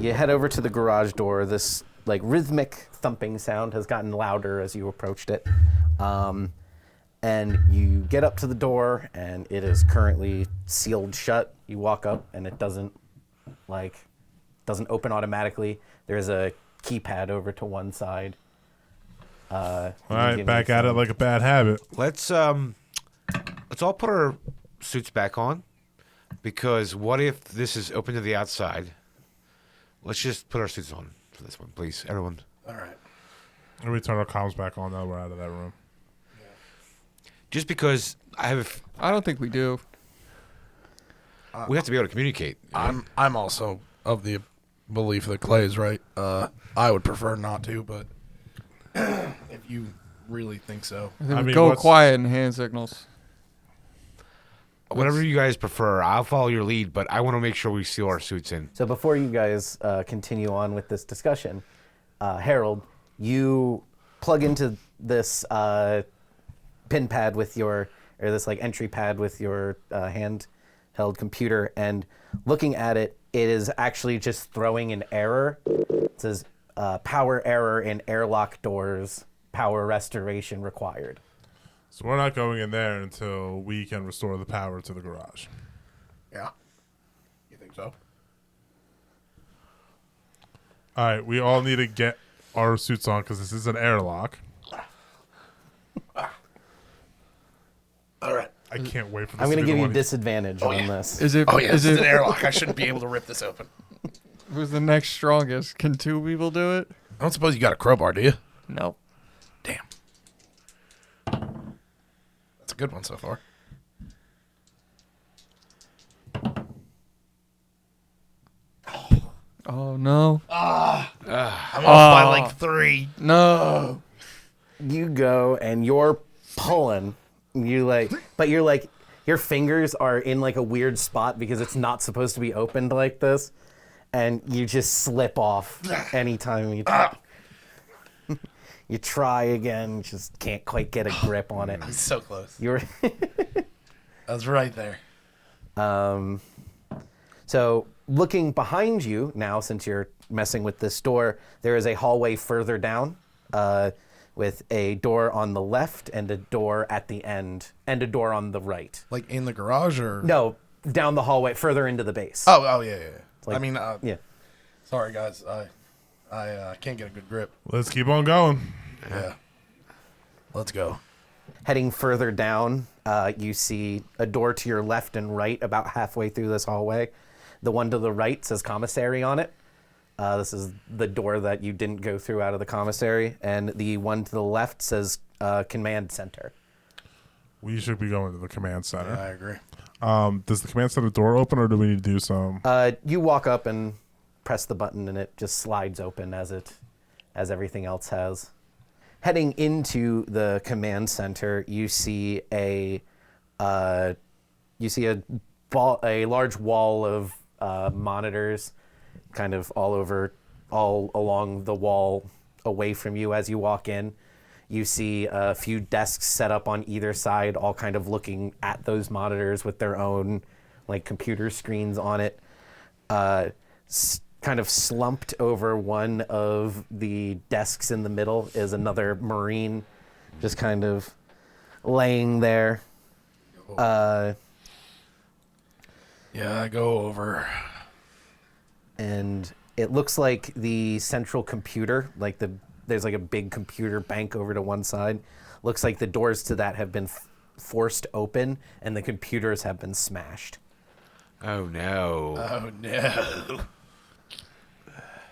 you head over to the garage door. This like rhythmic thumping sound has gotten louder as you approached it. And you get up to the door, and it is currently sealed shut. You walk up, and it doesn't open automatically. There's a keypad over to one side. All right, back at it like a bad habit. Let's all put our suits back on, because what if this is open to the outside? Let's just put our suits on for this one, please, everyone. All right. And we turn our comms back on now we're out of that room. Just because I don't think we do. We have to be able to communicate. I'm also of the belief that Clay's right. I would prefer not to, but if you really think so. I mean, go quiet and hand signals. Whatever you guys prefer, I'll follow your lead, but I want to make sure we seal our suits in. So before you guys continue on with this discussion, Harold, you plug into this pin pad with or this like entry pad with your handheld computer, and looking at it, it is actually just throwing an error. It says power error in airlock doors, power restoration required. So we're not going in there until we can restore the power to the garage. Yeah. You think so? All right, we all need to get our suits on because this is an airlock. All right. I can't wait for this. I'm going to give you one. disadvantage on this. Is it? Oh yeah, is this is it an airlock. I shouldn't be able to rip this open. Who's the next strongest? Can two people do it? I don't suppose you got a crowbar, do you? Nope. Damn. That's a good one so far. Oh no. I'm off by like 3. No. You go and you're pulling. But you're like, your fingers are in like a weird spot because it's not supposed to be opened like this, and you just slip off anytime you try again, just can't quite get a grip on it. He's so close. You're I was right there. So looking behind you now, since you're messing with this door, there is a hallway further down with a door on the left and a door at the end and a door on the right. Like in the garage or? No, down the hallway, further into the base. Oh yeah. Like, I mean, yeah. Sorry guys, I can't get a good grip. Let's keep on going. Yeah. Let's go. Heading further down, you see a door to your left and right about halfway through this hallway. The one to the right says commissary on it. This is the door that you didn't go through out of the commissary. And the one to the left says command center. We should be going to the command center. Yeah, I agree. Does the command center door open, or do we need to do some? You walk up and press the button, and it just slides open as everything else has. Heading into the command center, you see a large wall of monitors, kind of all along the wall away from you as you walk in. You see a few desks set up on either side, all kind of looking at those monitors with their own like computer screens on it. Kind of slumped over one of the desks in the middle is another Marine, just kind of laying there. Yeah, I go over. And it looks like the central computer, there's like a big computer bank over to one side. Looks like the doors to that have been forced open and the computers have been smashed. Oh no. Oh no.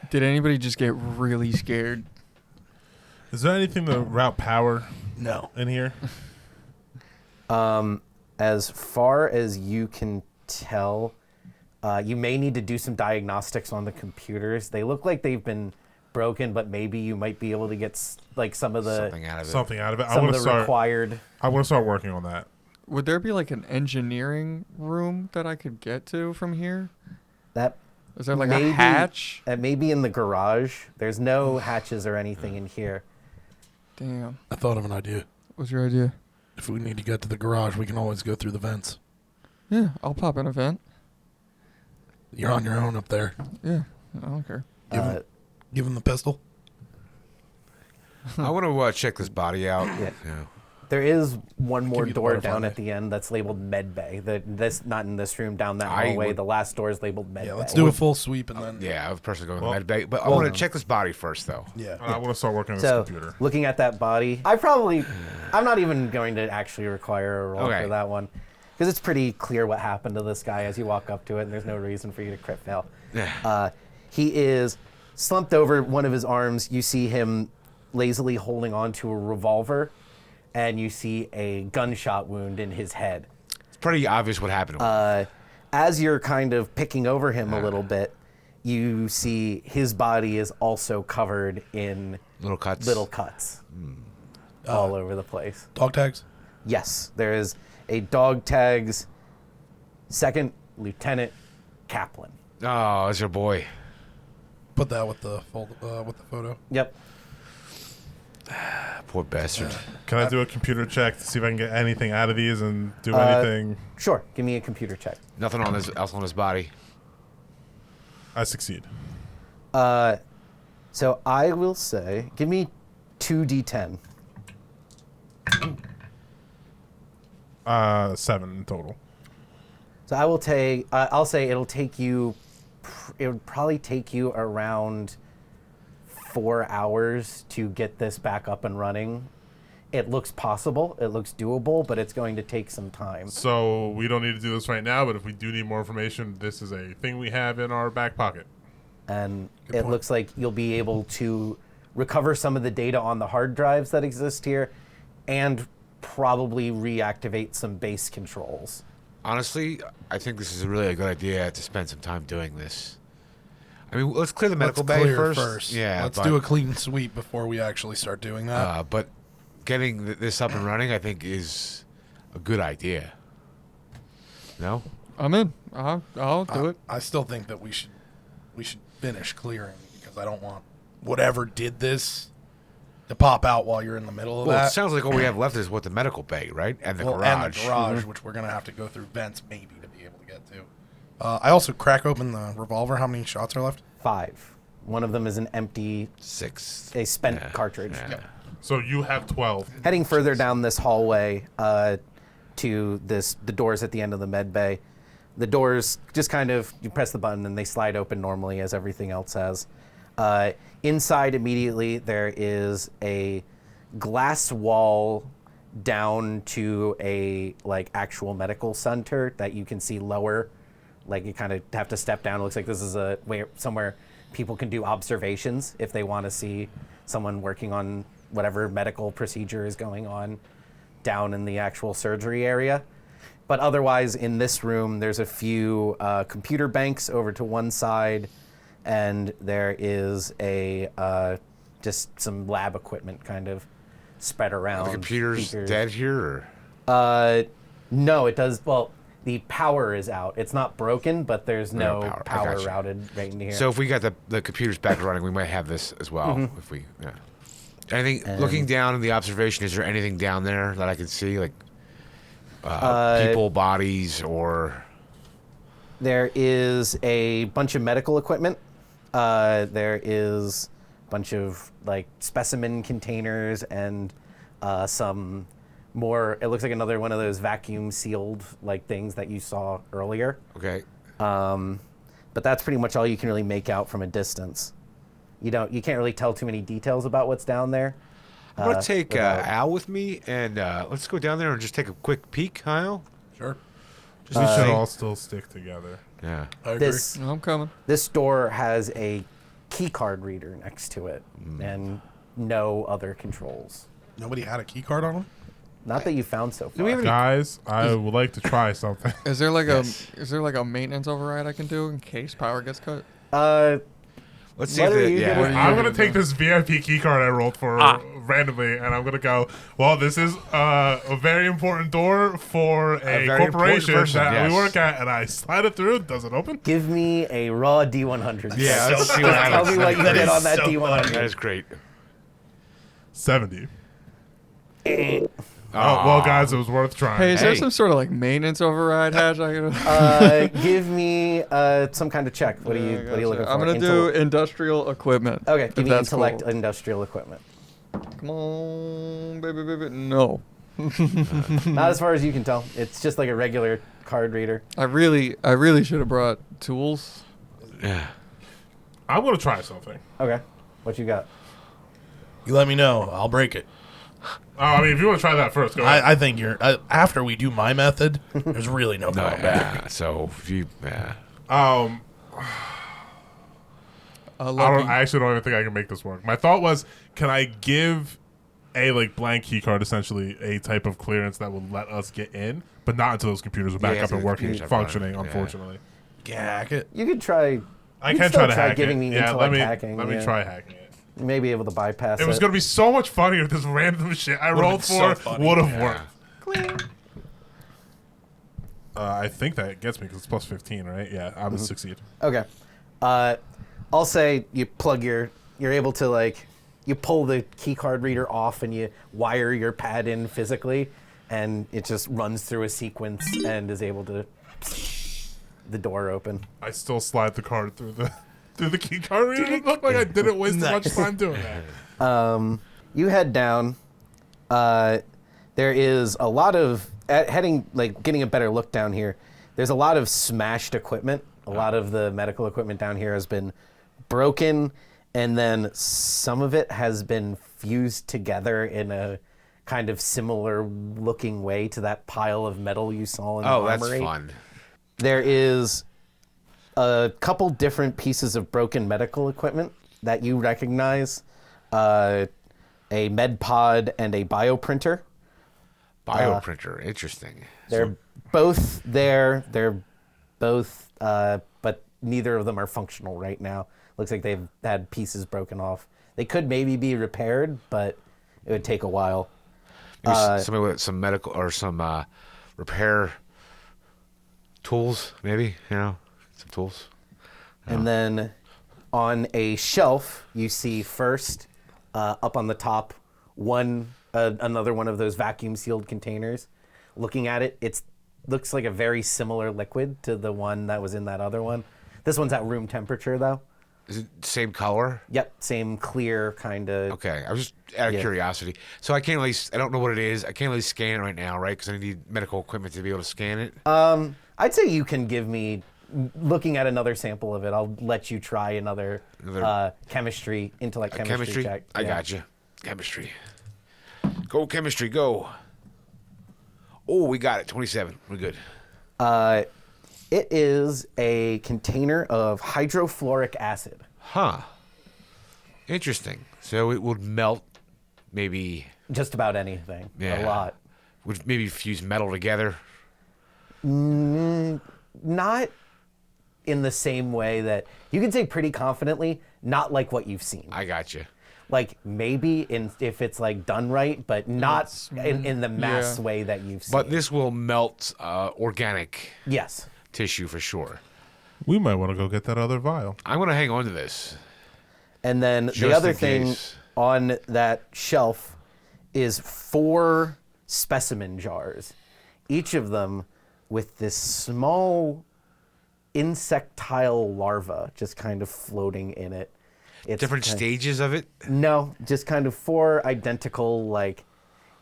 Did anybody just get really scared? Is there anything to route power No. in here? As far as you can tell, you may need to do some diagnostics on the computers. They look like they've been broken, but maybe you might be able to get like some of the something out of it. I some want of to the required. I want to start working on that. Would there be like an engineering room that I could get to from here? That Is there like maybe, a hatch? Maybe in the garage. There's no hatches or anything in here. Damn. I thought of an idea. What's your idea? If we need to get to the garage, we can always go through the vents. Yeah, I'll pop an event. You're on your own up there. Yeah. I don't care. Give him the pistol. I want to check this body out. Yeah. Yeah. There is one more Give you the door butterfly down knife. at the end that's labeled Med Bay. This not in this room, down that I hallway. would- The last door is labeled Med Yeah, Bay. let's do a full sweep and then. Yeah, I was personally going to Well- the med bay, but I want to check this body first, though. Yeah. I want to start working on this So, computer. looking at that body, I'm not even going to actually require a roll Okay. for that one. Because it's pretty clear what happened to this guy as you walk up to it, and there's no reason for you to crit fail. He is slumped over one of his arms. You see him lazily holding on to a revolver, and you see a gunshot wound in his head. It's pretty obvious what happened to him. As you're kind of picking over him a little bit, you see his body is also covered in Little cuts. all over the place. Dog tags. Yes, there is a dog tags second Lieutenant Kaplan. Oh, it's your boy. Put that with the photo. Yep. Poor bastard. Can I do a computer check to see if I can get anything out of these and do anything? Sure. Give me a computer check. Nothing else on his body. I succeed. So I will say, give me 2d10. 7 in total. So I will take. I'll say it'll take you. It would probably take you around 4 hours to get this back up and running. It looks possible. It looks doable, but it's going to take some time. So we don't need to do this right now, but if we do need more information, this is a thing we have in our back pocket. And Good it point. looks like you'll be able to recover some of the data on the hard drives that exist here, and probably reactivate some base controls. Honestly, I think this is really a good idea to spend some time doing this. I mean, let's clear the medical Let's bay clear first. Yeah, Let's but, do a clean sweep before we actually start doing that. But getting this up and running, I think, is a good idea. No? I'm in. I'll do it. I still think that we should finish clearing because I don't want whatever did this to pop out while you're in the middle of Well, that. it sounds like all we have left is what the medical bay, right? And the garage. And the garage, which we're gonna have to go through vents maybe to be able to get to. I also crack open the revolver. How many shots are left? 5. One of them is an empty, 6. a spent cartridge. Yeah. So you have 12. Heading further down this hallway to the doors at the end of the med bay. The doors just kind of, you press the button and they slide open normally as everything else has. Inside immediately there is a glass wall down to a actual medical center that you can see lower. Like you kind of have to step down. It looks like this is a way somewhere people can do observations if they want to see someone working on whatever medical procedure is going on down in the actual surgery area. But otherwise, in this room, there's a few computer banks over to one side, and there is a just some lab equipment kind of spread around. The computer's speakers. dead here? Or? No, it does. Well, the power is out. It's not broken, but there's No no power. I power gotcha. routed right in here. So if we got the computers back running, we might have this as well. Mm-hmm. If we, yeah. Anything, looking down in the observation, is there anything down there that I can see? Like people, bodies, or... There is a bunch of medical equipment. There is a bunch of specimen containers and some more. It looks like another one of those vacuum sealed things that you saw earlier. Okay. But that's pretty much all you can really make out from a distance. You can't really tell too many details about what's down there. I'm going to take without- Al with me, and let's go down there and just take a quick peek, Kyle. Sure. Just We to should see. all still stick together. Yeah. I agree. I'm coming. This door has a key card reader next to it Mm. and no other controls. Nobody had a key card on them? Not that you found so far. Do we have any- Guys, I would like to try something. Is there Yes. a maintenance override I can do in case power gets cut? Let's see What if are the, you yeah. gonna I'm going to take this VIP key card I rolled for randomly, and I'm going to go, well, this is a very important door for a very important corporation person, that yes. we work at, and I slide it through. Does it open? Give me a raw D100. Yeah, let's see what Tell happens. me what you That did is on that so D100. funny. That is great. 70. Oh, well, guys, it was worth trying. Hey, is there Hey. some sort of like maintenance override hatch? I gotta... Give me some kind of check. What are you looking for? I'm gonna do industrial equipment. Okay, if give me that's intellect cool. industrial equipment. Come on, baby. No. Not as far as you can tell. It's just like a regular card reader. I really should have brought tools. Yeah. I'm going to try something. Okay, what you got? You let me know. I'll break it. Oh, I mean, if you want to try that first, go ahead. I think you're after we do my method. There's really no No, going back. yeah. So if you, I actually don't even think I can make this work. My thought was, can I give a blank key card, essentially a type of clearance that will let us get in, but not until those computers are back Yeah, up and the working, computers are functioning. running, yeah. Unfortunately, Hack it. You could try. I you can still try to hack giving it. me Yeah, intellect let me hacking. let me yeah. try hacking it. You may be able to bypass it. It was going to be so much funnier if this random shit I Would've rolled been so for funny. would have Yeah. worked. I think that gets me because it's plus 15, right? Yeah, I would succeed. Okay. I'll say you plug you're able to you pull the key card reader off and you wire your pad in physically, and it just runs through a sequence and is able to the door open. I still slide the card through the key card reader. It looked like I didn't waste too much time doing that. You head down. There is a lot of getting a better look down here. There's a lot of smashed equipment. A lot of the medical equipment down here has been broken, and then some of it has been fused together in a kind of similar looking way to that pile of metal you saw in the armory. that's fun. There is a couple different pieces of broken medical equipment that you recognize. A med pod and a bioprinter. Bioprinter, interesting. They're both there. They're both, but neither of them are functional right now. Looks like they've had pieces broken off. They could maybe be repaired, but it would take a while. Maybe somebody with some medical or some repair tools, maybe, some tools. And then on a shelf, you see first, up on the top, another one of those vacuum sealed containers. Looking at it, looks like a very similar liquid to the one that was in that other one. This one's at room temperature, though. Is it same color? Yep, same clear kind of. Okay, I was just out of Yeah. curiosity. So I don't know what it is. I can't really scan it right now, right? Because I need medical equipment to be able to scan it. I'd say you can give me, looking at another sample of it, I'll let you try another intellect chemistry check. I Yeah. got you. Chemistry. Go chemistry, go. Oh, we got it. 27. We're good. It is a container of hydrofluoric acid. Huh. Interesting. So it would melt, maybe. Just about anything. Yeah. A lot. Would maybe fuse metal together. Not in the same way that you can say pretty confidently, not like what you've seen. I got you. Like maybe if it's done right, but not in the mass way that you've seen. But this will melt organic Yes. tissue for sure. We might want to go get that other vial. I'm going to hang on to this. And then Just the other in thing case. on that shelf is 4 specimen jars, each of them with this small insectile larva just kind of floating in it. It's Different stages of it. No, just kind of 4 identical,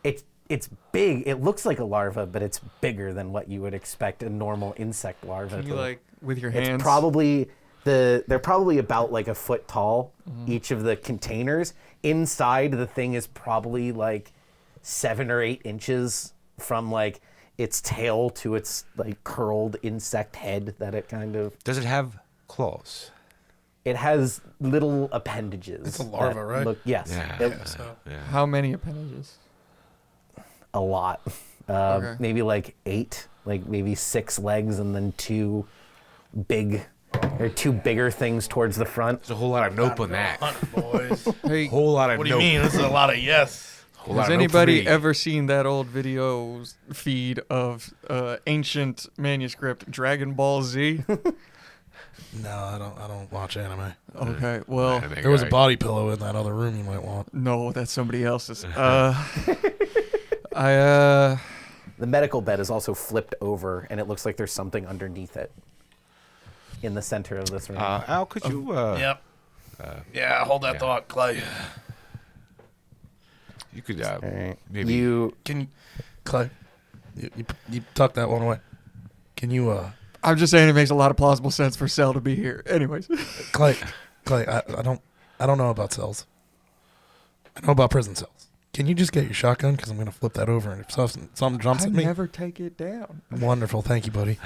it's big. It looks like a larva, but it's bigger than what you would expect a normal insect larva Can to you look. with your hands? It's probably they're probably about a foot tall, each of the containers. Inside the thing is probably 7 or 8 inches from its tail to its curled insect head that it kind of. Does it have claws? It has little appendages. It's a larva, that right? Yes. Yeah. It- So How many appendages? a lot. Okay. Maybe 8, maybe 6 legs and then 2 bigger things towards the front. There's a whole lot of nope on that. boys. Hey, Whole lot of What do you nope. mean? This is a lot of yes. Whole lot has of nope for anybody me. ever seen that old video feed of ancient manuscript Dragon Ball Z? No, I don't watch anime. Okay, well, Anime There was a guy. body pillow in that other room you might want. no, that's somebody else's. I The medical bed is also flipped over, and it looks like there's something underneath it in the center of this room. Al, could you? Yep. Yeah, hold that thought, Clay. You could All right. maybe. You Can you, Clay? You tuck that one away. Can you, I'm just saying it makes a lot of plausible sense for Cell to be here. Anyways. Clay? I don't know about cells. I know about prison cells. Can you just get your shotgun? Because I'm gonna flip that over, and if something jumps I at me, never take it down. wonderful. Thank you, buddy.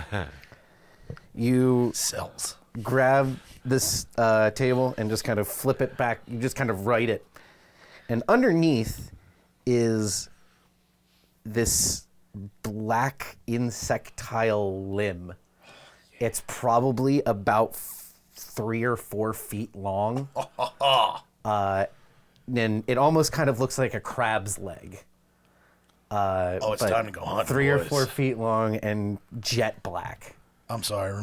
you Cells. grab this table and just kind of flip it back. You just kind of right it. And underneath is this black insectile limb. It's probably about 3 or 4 feet long. And it almost kind of looks like a crab's leg. Oh, it's but time to go hunting, 3 or boys. 4 feet long and jet black. I'm sorry.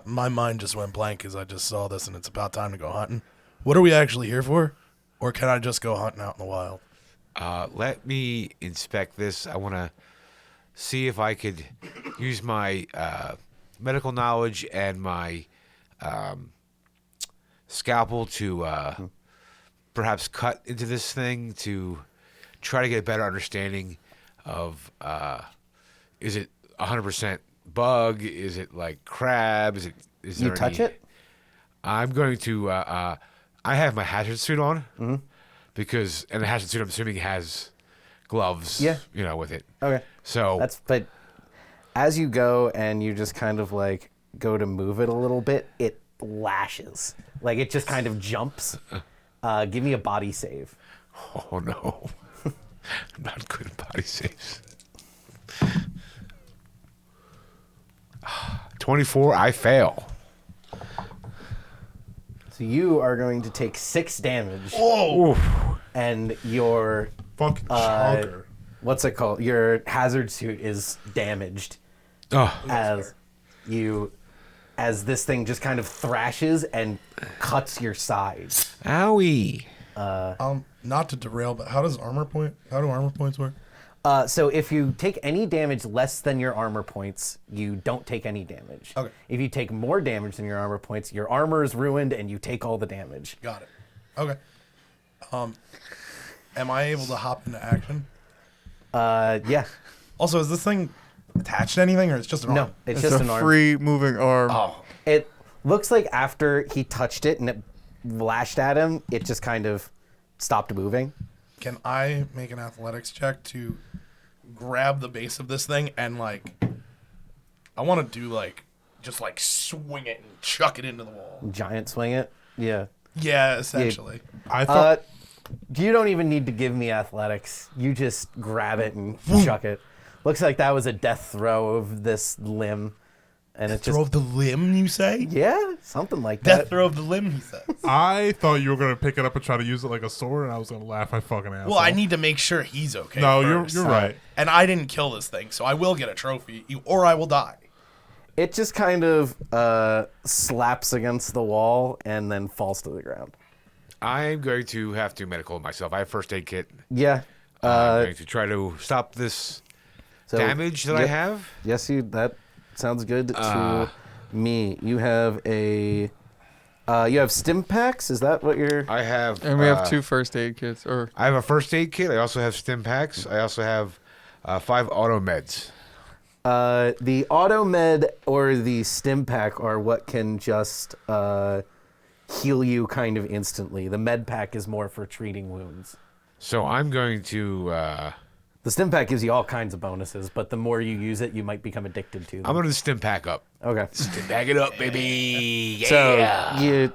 My mind just went blank as I just saw this, and it's about time to go hunting. What are we actually here for? Or can I just go hunting out in the wild? Let me inspect this. I want to see if I could use my medical knowledge and my scalpel to perhaps cut into this thing to try to get a better understanding of is it 100% bug? Is it like crab? Is You there touch any- it? I'm going to. I have my hazard suit on because, and the hazard suit I'm assuming has gloves. Yeah. With it. Okay. So But as you go and you just kind of like go to move it a little bit, it lashes. Like it just kind of jumps. Give me a body save. oh no, I'm not good at body saves. 24, I fail. So you are going to take 6 damage. Oh, And your fucking chonker. what's it called? Your hazard suit is damaged Oh, as this thing just kind of thrashes and cuts your side. owie. Not to derail, but how do armor points work? So if you take any damage less than your armor points, you don't take any damage. Okay. If you take more damage than your armor points, your armor is ruined and you take all the damage. Got it. Okay. Am I able to hop into action? Yeah. Also, is this thing attached to anything, or it's just an arm? No, it's It's just a an arm. free moving arm. Oh, It looks like after he touched it and it lashed at him, it just kind of stopped moving. can I make an athletics check to grab the base of this thing and I want to do just swing it and chuck it into the wall. Giant swing it. Yeah. Yeah, essentially. I thought You don't even need to give me athletics. You just grab it and chuck it. Looks like that was a death throw of this limb. And it Throw just, of the limb, you say? yeah, something like Death that. throw of the limb, he says. I thought you were gonna pick it up and try to use it like a sword, and I was gonna laugh my fucking ass. Well, I off. need to make sure he's okay. No, first. you're right. And I didn't kill this thing, so I will get a trophy, or I will die. It just kind of slaps against the wall and then falls to the ground. I'm going to have to medical myself. I have first aid kit. Yeah. I'm going to try to stop this So, damage that I yep. have. Yes, that sounds good to me. You have you have stim packs. Is that what you're? I have. And we have 2 first aid kits. Or I have a first aid kit. I also have stim packs. I also have 5 auto meds. The auto med or the stim pack are what can just heal you kind of instantly. The med pack is more for treating wounds. So I'm going to. The stim pack gives you all kinds of bonuses, but the more you use it, you might become addicted to them. I'm going to stim pack up. Okay. Stim pack it up, baby. Yeah. So you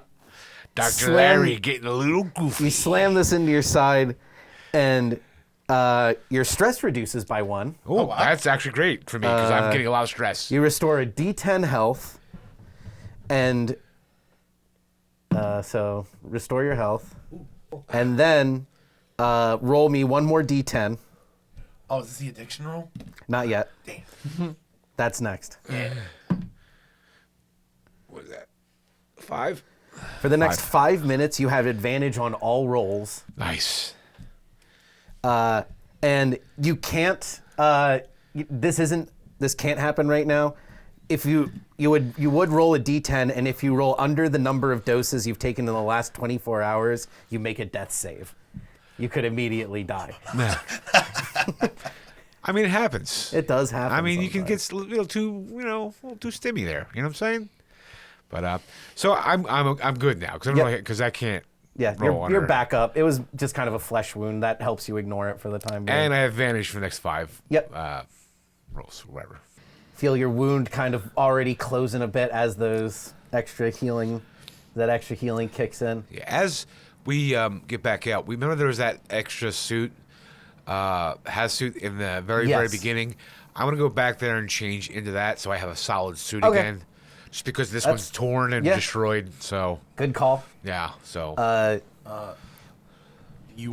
Dr. slam- Larry getting a little goofy. you slam this into your side, and your stress reduces by 1. Oh, that's actually great for me because I'm getting a lot of stress. You restore a D10 health, and so restore your health, and then roll me 1 more D10. Oh, is this the addiction roll? Not yet. Damn. That's next. What is that? 5? For the next 5 minutes, you have advantage on all rolls. Nice. and you can't. This can't happen right now. If you would roll a d10, and if you roll under the number of doses you've taken in the last 24 hours, you make a death save. You could immediately die. I mean, it happens. It does happen. I mean, you can sometimes. get a little too stimmy there. You know what I'm saying? But so I'm good now because I can't. Yeah, roll you're under. back up. It was just kind of a flesh wound. That helps you ignore it for the time being. And I have advantage for the next 5. Yep. Rolls, whatever. Feel your wound kind of already closing a bit as that extra healing kicks in. Yeah, as we get back out, remember there was that extra suit, suit in the very Yes. beginning. I'm gonna go back there and change into that, so I have a solid suit Okay. again. Just because this one's torn and yeah. destroyed, so Good call. yeah. So You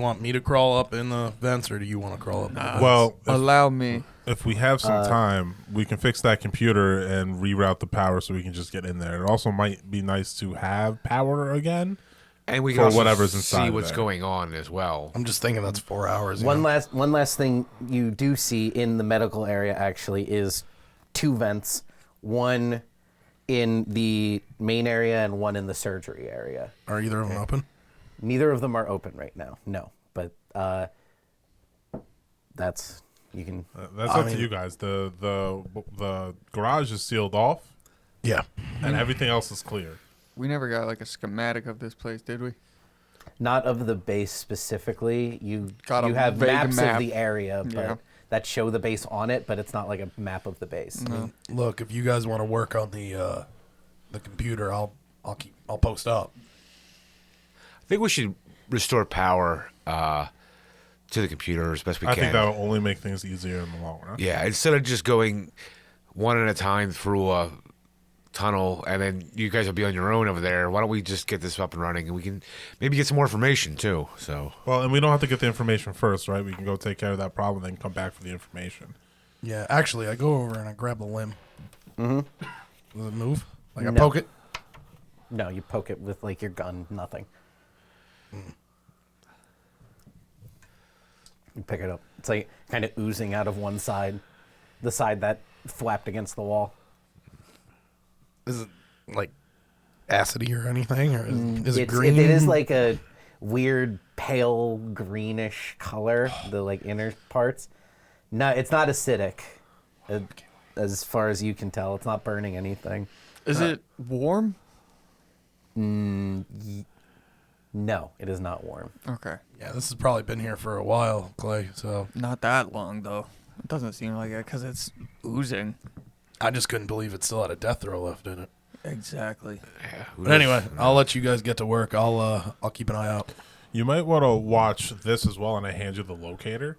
want me to crawl up in the vents, or do you want to crawl up? In the vents? Well, Allow me. if we have some time, we can fix that computer and reroute the power so we can just get in there. It also might be nice to have power again. and we for can also whatever's inside see of what's there. going on as well. I'm just thinking that's 4 hours. One last thing you do see in the medical area actually is 2 vents, one in the main area and one in the surgery area. Are either of them open? Neither of them are open right now. No, but that's you can. That's up to you guys. The garage is sealed off, Yeah. and everything else is clear. We never got like a schematic of this place, did we? Not of the base specifically. You Got a have vague maps map. of the area, but Yeah. that show the base on it, but it's not like a map of the base. Look, if you guys want to work on the computer, I'll post up. I think we should restore power to the computer as best we I can. think that will only make things easier in the long run. Yeah, instead of just going one at a time through a tunnel and then you guys will be on your own over there, why don't we just get this up and running and we can maybe get some more information too. So Well, and we don't have to get the information first, right? We can go take care of that problem, then come back for the information. Yeah, actually, I go over and I grab the limb. Mm-hmm. Does it move? Like I No. poke it? No, you poke it with like your gun. Nothing. You pick it up. It's like kind of oozing out of one side, the side that flapped against the wall. Is it like acidy or anything? Or is it It's- green? It is like a weird pale greenish color, the like inner parts. No, it's not acidic, as far as you can tell. It's not burning anything. Is it warm? No, it is not warm. Okay. Yeah, this has probably been here for a while, Clay. So Not that long though. It doesn't seem like it because it's oozing. I just couldn't believe it still had a death throw left in it. Exactly. yeah, who But knows? anyway, I'll let you guys get to work. I'll keep an eye out. You might want to watch this as well, and I hand you the locator,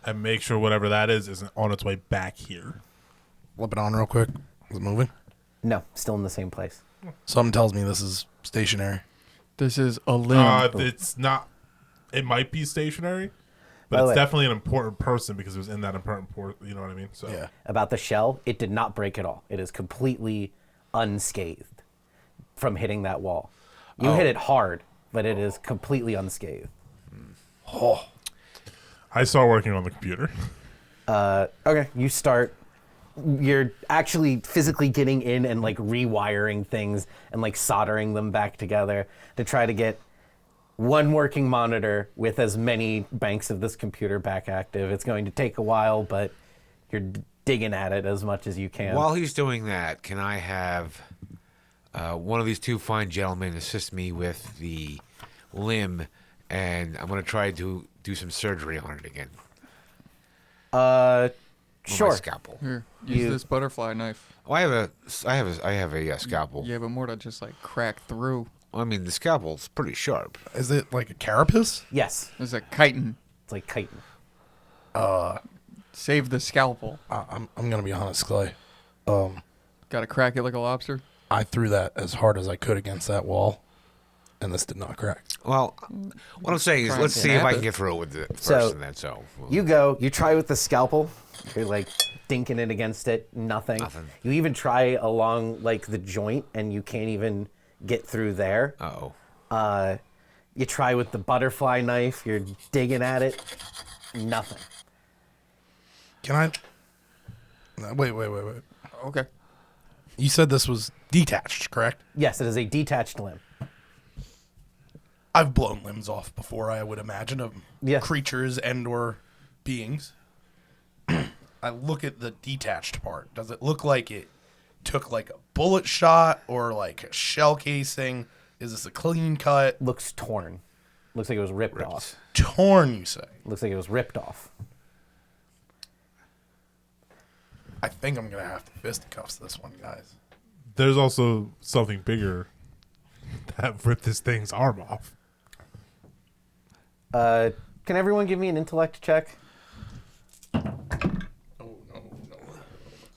and make sure whatever that is on its way back here. Flip it on real quick. Is it moving? No, still in the same place. Something tells me this is stationary. This is a limb. It's not. It might be stationary, By but the it's way- definitely an important person because it was in that important you know what I mean? So Yeah. About the shell, it did not break at all. It is completely unscathed from hitting that wall. You hit it hard, but it is completely unscathed. Oh, I start working on the computer. Okay, you start. You're actually physically getting in and like rewiring things and like soldering them back together to try to get one working monitor with as many banks of this computer back active. It's going to take a while, but you're digging at it as much as you can. While he's doing that, can I have one of these two fine gentlemen assist me with the limb, and I'm going to try to do some surgery on it again. With Sure. my scalpel. Here, use You- this butterfly knife. Oh, I have a scalpel. Yeah, but more to just like crack through. I mean, the scalpel's pretty sharp. is it like a carapace? Yes, There's a chitin. it's like chitin. Save the scalpel. I'm gonna be honest, Clay. Gotta crack it like a lobster. I threw that as hard as I could against that wall, and this did not crack. Well, what I'm saying is, Trying let's to see if I nap can it. get through it with it first, So, and then so. You try with the scalpel. You're like dinking it against it, nothing. Nothing. You even try along like the joint, and you can't even get through there. Uh-oh. You try with the butterfly knife. You're digging at it. Nothing. Can I? Wait. Okay. You said this was detached, correct? Yes, it is a detached limb. I've blown limbs off before, I would imagine, of Yeah. creatures and/or beings. I look at the detached part. Does it look like it took like a bullet shot or like a shell casing? Is this a clean cut? Looks torn. Looks like it was ripped off. Torn, you say? Looks like it was ripped off. I think I'm gonna have to fisticuffs this one, guys. There's also something bigger that ripped this thing's arm off. Can everyone give me an intellect check? Oh no.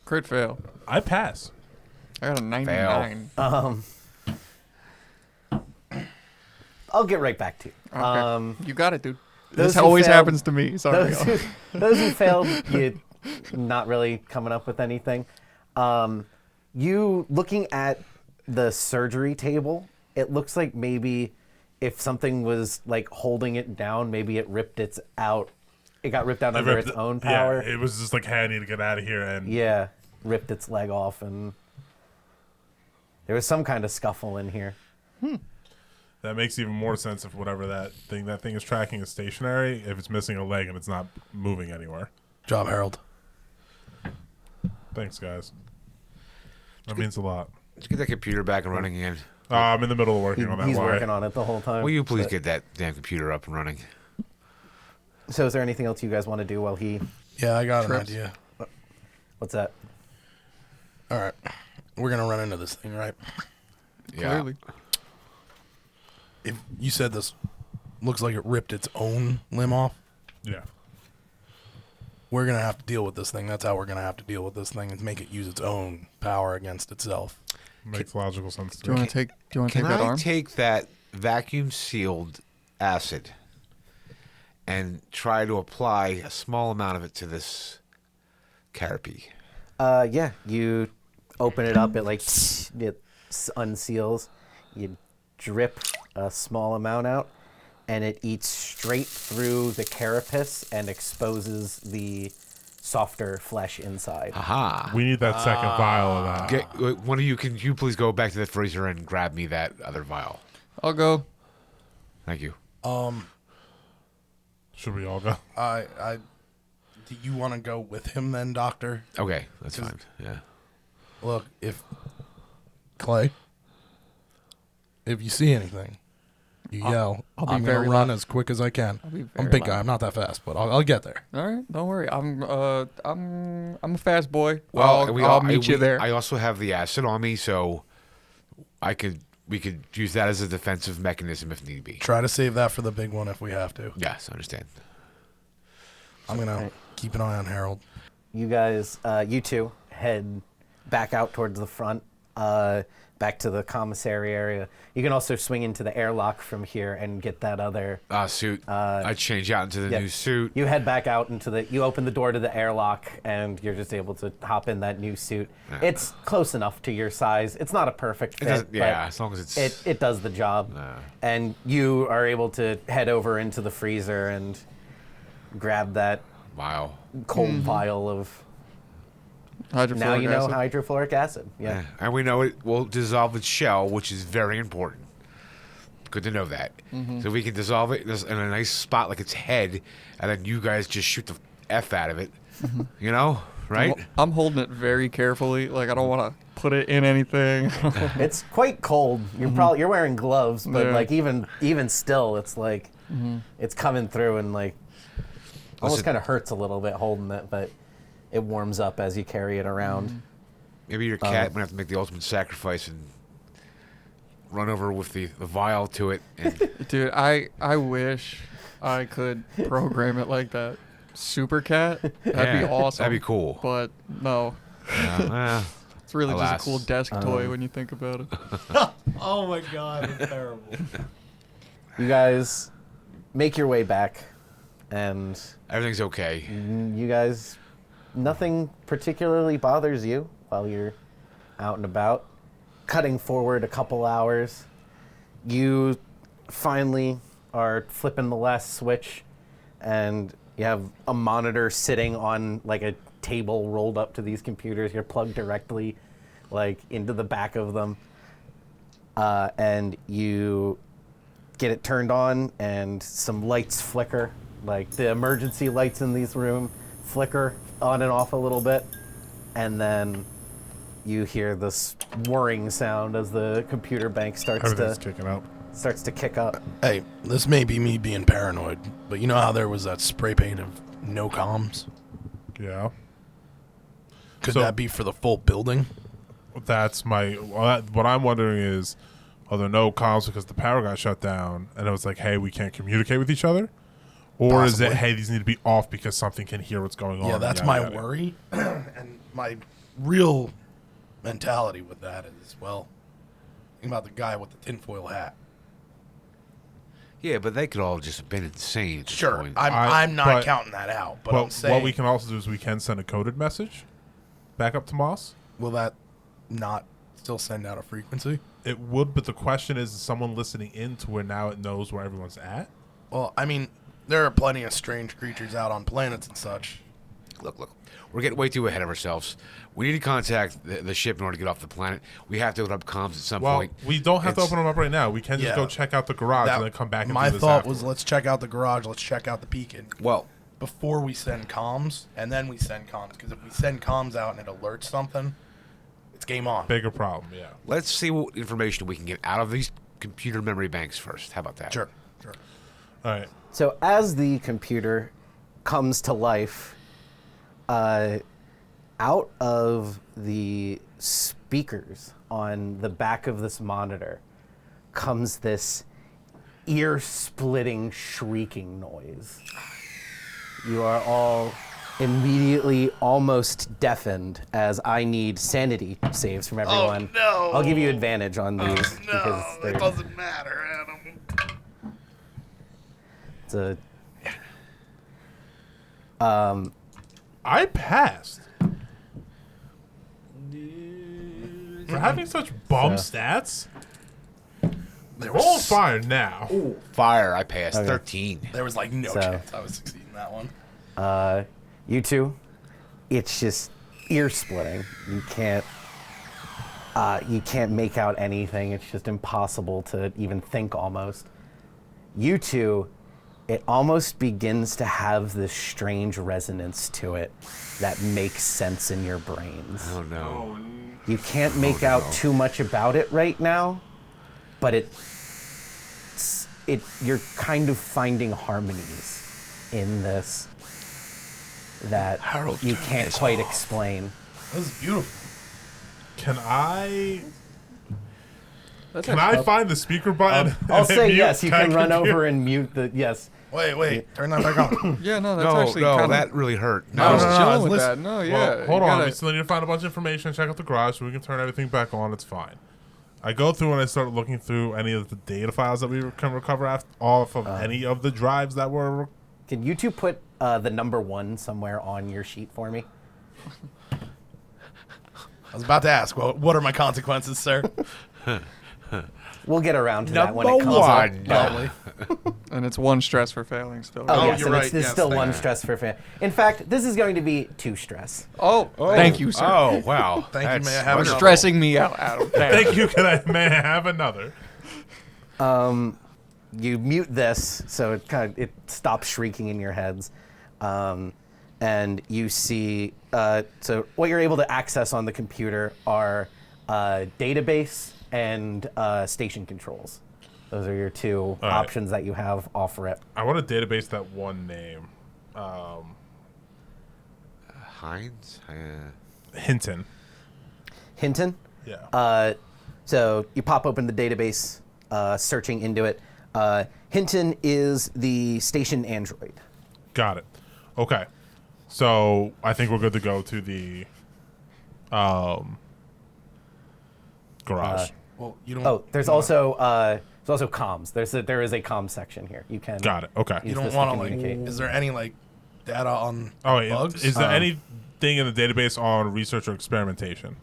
Crit fail. I pass. I got a 99. I'll get right back to you. Okay. You got it, dude. those This who always failed- happens to me. Sorry. Those who failed, you not really coming up with anything. You looking at the surgery table, it looks like maybe if something was like holding it down, maybe it ripped its out. It got ripped out under its own power. Yeah, it was just like, hey, I need to get out of here. And Yeah, ripped its leg off, and there was some kind of scuffle in here. that makes even more sense if whatever that thing is tracking is stationary, if it's missing a leg and it's not moving anywhere. Job, Harold. Thanks, guys. That means a lot. Let's get that computer back and running again. I'm in the middle of working on that. He's Why? working on it the whole time. Will you please But- get that damn computer up and running? So is there anything else you guys want to do while he... Yeah, I got Trips. an idea. What's that? All right, we're gonna run into this thing, right? Yeah. Clearly. If you said this looks like it ripped its own limb off, Yeah. we're gonna have to deal with this thing. That's how we're gonna have to deal with this thing, and make it use its own power against itself. Makes logical sense to Do you me. want to take? Do you want to Can take that I arm? take that vacuum sealed acid and try to apply a small amount of it to this carapace? Yeah, you open it up, it like it unseals. You drip a small amount out, and it eats straight through the carapace and exposes the softer flesh inside. Aha. We need that second vial of that. One of you, can you please go back to the freezer and grab me that other vial? I'll go. Thank you. Should we all go? Do you want to go with him then, Doctor? Okay, that's fine. Yeah. Look, if Clay, if you see anything, you yell. I'll be I'm gonna very run loud. as quick as I can. be I'm a very big guy. loud. I'm not that fast, but I'll get there. All right, don't worry. I'm a fast boy. Well, I'll meet you there. I also have the acid on me, so we could use that as a defensive mechanism if need be. Try to save that for the big one if we have to. Yes, I understand. I'm gonna keep an eye on Harold. You guys, you two, head back out towards the front, back to the commissary area. You can also swing into the airlock from here and get that other... Suit. I change out into the yeah. new suit. You head back out into the... You open the door to the airlock, and you're just able to hop in that new suit. Yeah. It's close enough to your size. It's not a perfect fit, It doesn't, yeah, but as long as it's it does the job. And you are able to head over into the freezer and grab that wow. cold vial of... Hydrofluoric Now you know acid. hydrofluoric acid. Yeah. Yeah. And we know it will dissolve its shell, which is very important. Good to know that. So we can dissolve it in a nice spot like its head, and then you guys just shoot the F out of it. You know? Right? I'm holding it very carefully. Like I don't want to put it in anything. It's quite cold. You're wearing gloves, but Yeah. like even still, it's like it's coming through and like almost Listen- kind of hurts a little bit holding it, but it warms up as you carry it around. Maybe your cat might have to make the ultimate sacrifice and run over with the vial to it. And Dude, I wish I could program it like that. Super cat? That'd Yeah, be awesome. that'd be cool. But no. It's really Alas. just a cool desk toy when you think about it. Oh my God, it's terrible. You guys make your way back, and Everything's okay. you guys, nothing particularly bothers you while you're out and about. Cutting forward a couple hours, you finally are flipping the last switch, and you have a monitor sitting on like a table rolled up to these computers. You're plugged directly like into the back of them, and you get it turned on, and some lights flicker. Like the emergency lights in this room flicker on and off a little bit, and then you hear this whirring sound as the computer bank starts Everything's kicking up. to kick up. Hey, this may be me being paranoid, but you know how there was that spray paint of no comms? Yeah. Could So- that be for the full building? That's my. What I'm wondering is, are there no comms because the power got shut down, and it was like, hey, we can't communicate with each other, or is it, Possibly. hey, these need to be off because something can hear what's going on? Yeah, that's yada, my yada. worry. And my real mentality with that is, well, think about the guy with the tinfoil hat. Yeah, but they could all just have been insane at this Sure, point. I'm not but- counting that out, but Well, I'm saying, what we can also do is we can send a coded message back up to Moss. will that not still send out a frequency? It would, but the question is someone listening in to where now it knows where everyone's at? Well, I mean, there are plenty of strange creatures out on planets and such. Look, we're getting way too ahead of ourselves. We need to contact the ship in order to get off the planet. We have to open up comms at some Well, point. we don't have to It's- open them up right now. We can just Yeah. go check out the garage That- and then come back and my do this thought was, afterwards. let's check out the garage, let's check out the beacon Well, before we send comms, and then we send comms. Because if we send comms out and it alerts something, it's game on. Bigger problem, yeah. let's see what information we can get out of these computer memory banks first. How about that? Sure. All right. So as the computer comes to life, out of the speakers on the back of this monitor comes this ear-splitting shrieking noise. You are all immediately almost deafened as I need sanity saves from everyone. no. I'll give you advantage on these because they're, doesn't matter, Adam. it's a I passed. For having such bum stats, There roll on was, fire now. Fire, I passed. Okay. 13. there was like no So- chance I was succeeding that one. you two, it's just ear splitting. You can't make out anything. It's just impossible to even think almost. You two, it almost begins to have this strange resonance to it that makes sense in your brains. Oh, no. You can't make out too much about it right now, but you're kind of finding harmonies in this that Harold, you turn can't this quite off. explain. This is beautiful. Can I That's can actually- I find the speaker button? I'll and hit say mute yes. You that can run computer? over and mute the yes. Wait, turn that back on. Yeah, no, that's No, actually no, kind that really hurt. I No, was no, no, chilling with listen- that. No, yeah. Well, hold you on. gotta- We still need to find a bunch of information, check out the garage so we can turn everything back on. It's fine. I go through and I start looking through any of the data files that we can recover off of any of the drives that were. Can you two put the number 1 somewhere on your sheet for me? I was about to ask, well, what are my consequences, sir? We'll get around to that when it Number comes up. one. Probably. And it's 1 stress for failing still. Oh, Oh, yes, you're and right, it's yes, still thank 1 you. stress for fan. In fact, this is going to be 2 stress. Oh, thank you, sir. Oh, wow. Thank you, That's may I have You're another? wonderful. stressing me out, Adam. Damn. Thank you. May I have another? You mute this, so it stops shrieking in your heads, and you see. So what you're able to access on the computer are database and station controls. Those are your 2 right. options that you have off rip. I want to database that one name. Hines? Hinton. Hinton. Yeah. So you pop open the database, searching into it. Hinton is the station android. Got it. Okay. So I think we're good to go to the garage. Well, you don't. Oh, there's also comms. There is a comms section here. You can. Got it. Okay. You use don't this to want to like. communicate. Is there any like data on Oh, wait, bugs? is there anything in the database on research or experimentation?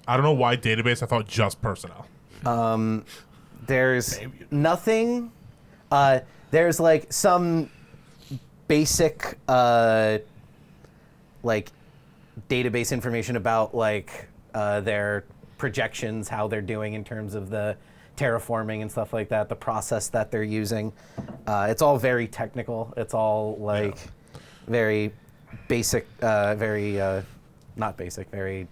I don't know why database. I thought just personnel. There's Maybe. nothing There's like some basic like database information about like their projections, how they're doing in terms of the terraforming and stuff like that, the process that they're using. It's all very technical. It's all like very basic, very not basic, very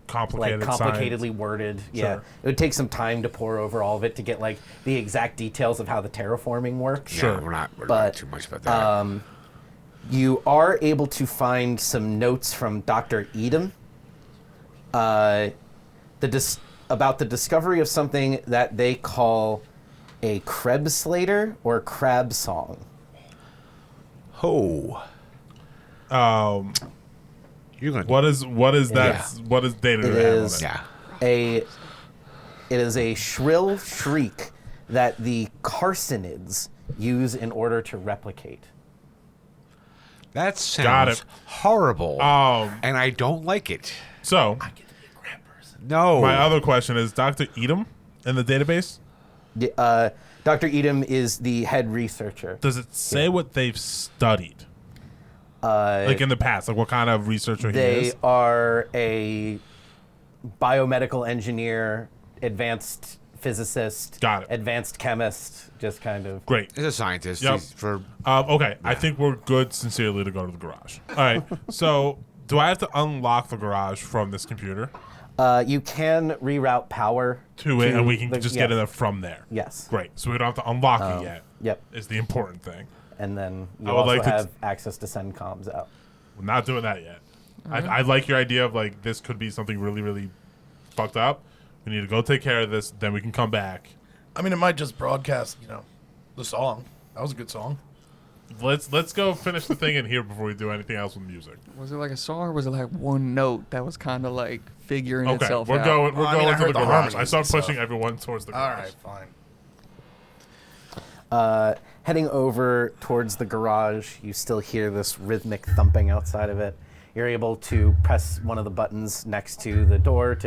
Complicated like complicatedly worded. Yeah, Sure. it would take some time to pour over all of it to get like the exact details of how the terraforming works. Sure. Yeah, we're not But, too much about that. You are able to find some notes from Dr. Edom about the discovery of something that they call a Krebslater or crab song. Oh. You're gonna. What is that? Yeah. What is data It to have on is- it? Yeah. It is a shrill shriek that the Carsonids use in order to replicate. That Got sounds it. horrible. And I don't like it. So No. my other question is, Dr. Edom in the database, Dr. Edom is the head researcher. does it say what they've studied? Like in the past, like what kind of researcher he They is? are a biomedical engineer, advanced physicist, Got it. advanced chemist, just kind of. Great. He's a scientist. Yep. He's for Okay, I think we're good sincerely to go to the garage. All right, so do I have to unlock the garage from this computer You can reroute power to it, and we can the- just get yes. in there from there? Yes. Great, so we don't have to unlock it yet. Yep. Is the important thing. And then you I would also like to have access to send comms out. We're not doing that yet. I like your idea of like this could be something really, really fucked up. We need to go take care of this, then we can come back. I mean, it might just broadcast, the song. That was a good song. Let's go finish the thing in here before we do anything else with music. Was it like a song or was it like one note that was kind of like figuring Okay, itself we're out? going. We're Well, I mean, going I to the heard the garage. harmonies I start and stuff. pushing everyone towards the All garage. right, fine. Heading over towards the garage, you still hear this rhythmic thumping outside of it. You're able to press one of the buttons next to the door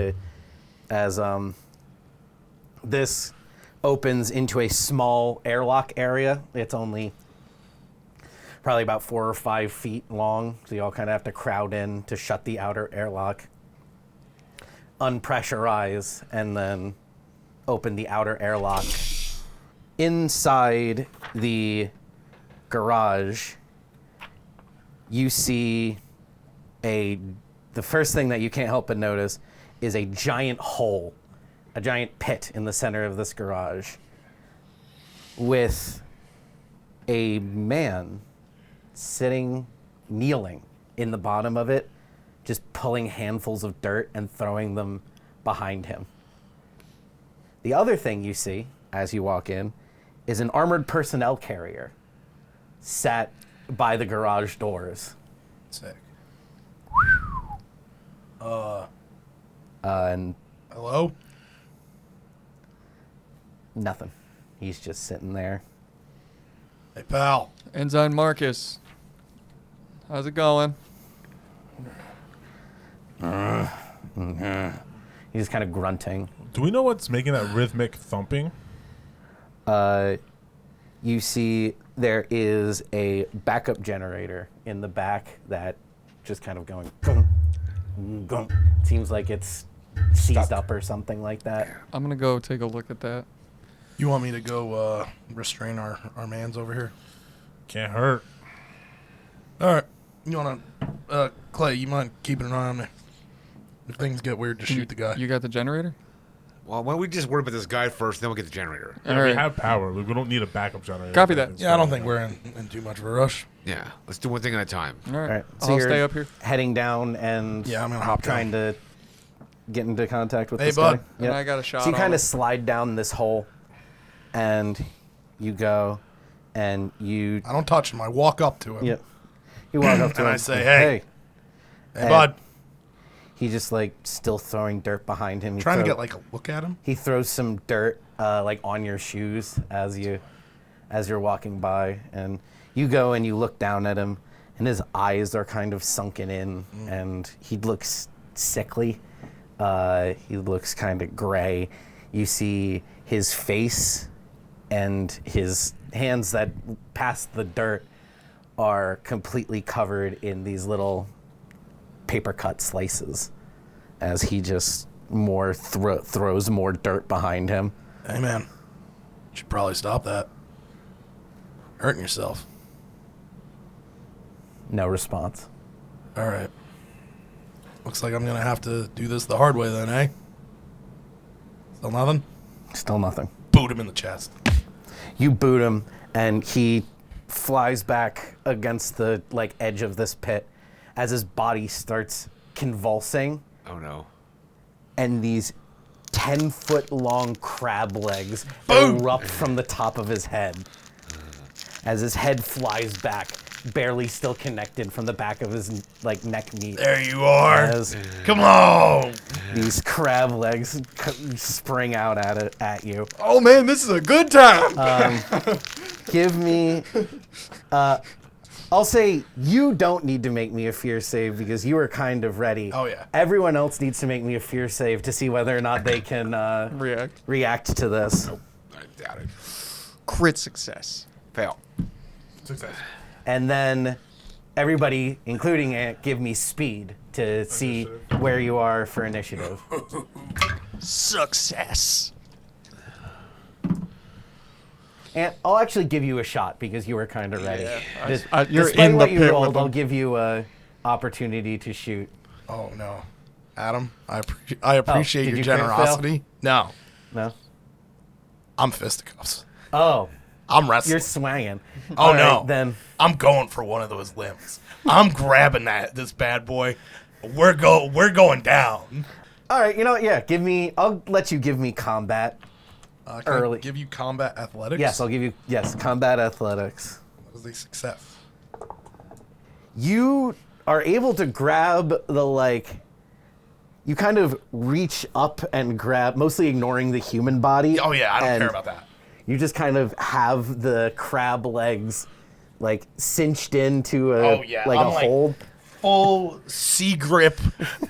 as this opens into a small airlock area. It's only probably about 4 or 5 feet long, so you all kind of have to crowd in to shut the outer airlock, unpressurize, and then open the outer airlock. Inside the garage, you see the first thing that you can't help but notice is a giant hole, a giant pit in the center of this garage with a man kneeling in the bottom of it, just pulling handfuls of dirt and throwing them behind him. The other thing you see as you walk in is an armored personnel carrier sat by the garage doors. Sick. And Hello? nothing. He's just sitting there. Hey, pal. Ensign Marcus. How's it going? He's kind of grunting. Do we know what's making that rhythmic thumping? You see there is a backup generator in the back that just kind of going gung, gung. Seems like it's seized up or something like that. I'm gonna go take a look at that. You want me to go restrain our mans over here? Can't hurt. All right. You want to, Clay, you mind keeping an eye on me? If things get weird, just shoot the guy. You got the generator? Well, why don't we just worry about this guy first, then we'll get the generator. Yeah, All we right. have power. We don't need a backup generator. Copy that. Yeah, I don't think we're in too much of a rush. Yeah, let's do one thing at a time. All right. All right, so I'll you're stay up here. heading down and Yeah, I'm gonna hop trying to get into contact with Hey, this bud. guy. And I got a shot So you on kind him. of slide down this hole, and you go, and you I don't touch him. I walk up to him. yeah, you walk up to And him. I say, "Hey." Hey, And bud. He's just like still throwing dirt behind him. Trying to get like a look at him. He throws some dirt like on your shoes as you're walking by, and you go and you look down at him, and his eyes are kind of sunken in, and he looks sickly. He looks kind of gray. You see his face and his hands that pass the dirt are completely covered in these little paper cut slices as he just throws more dirt behind him. Hey, man. Should probably stop that. Hurting yourself. No response. All right. Looks like I'm going to have to do this the hard way then, eh? Still nothing? Still nothing. Boot him in the chest. You boot him, and he flies back against the edge of this pit as his body starts convulsing, Oh no. and these 10-foot long crab legs Boom! erupt from the top of his head. As his head flies back, barely still connected from the back of his neck meat. There you are. As Come on. these crab legs spring out at you. Oh man, this is a good time. Give me. I'll say you don't need to make me a fear save because you are kind of ready. Oh, yeah. Everyone else needs to make me a fear save to see whether or not they can react to this. I doubt it. Crit success. Fail. Success. And then everybody, including Ant, give me speed to see where you are for initiative. Success. Ant, I'll actually give you a shot because you were kind of ready. You're Despite in what the you pit rolled, with I'll them. give you a opportunity to shoot. Oh, no. Adam, I appreciate did your you crit fail? generosity. No. No? I'm fisticuffs. Oh, I'm wrestling. you're swanging. Oh, All no. right, then. I'm going for one of those limbs. I'm grabbing this bad boy. We're going down. All right, you know what? Yeah, I'll let you give me combat. Can Early. I give you combat athletics? Yes, I'll give you, combat athletics. What is the success? You are able to grab you kind of reach up and grab, mostly ignoring the human body. Oh, yeah, I don't and care about that. You just kind of have the crab legs cinched into Oh, yeah, a I'm hold. Full sea grip,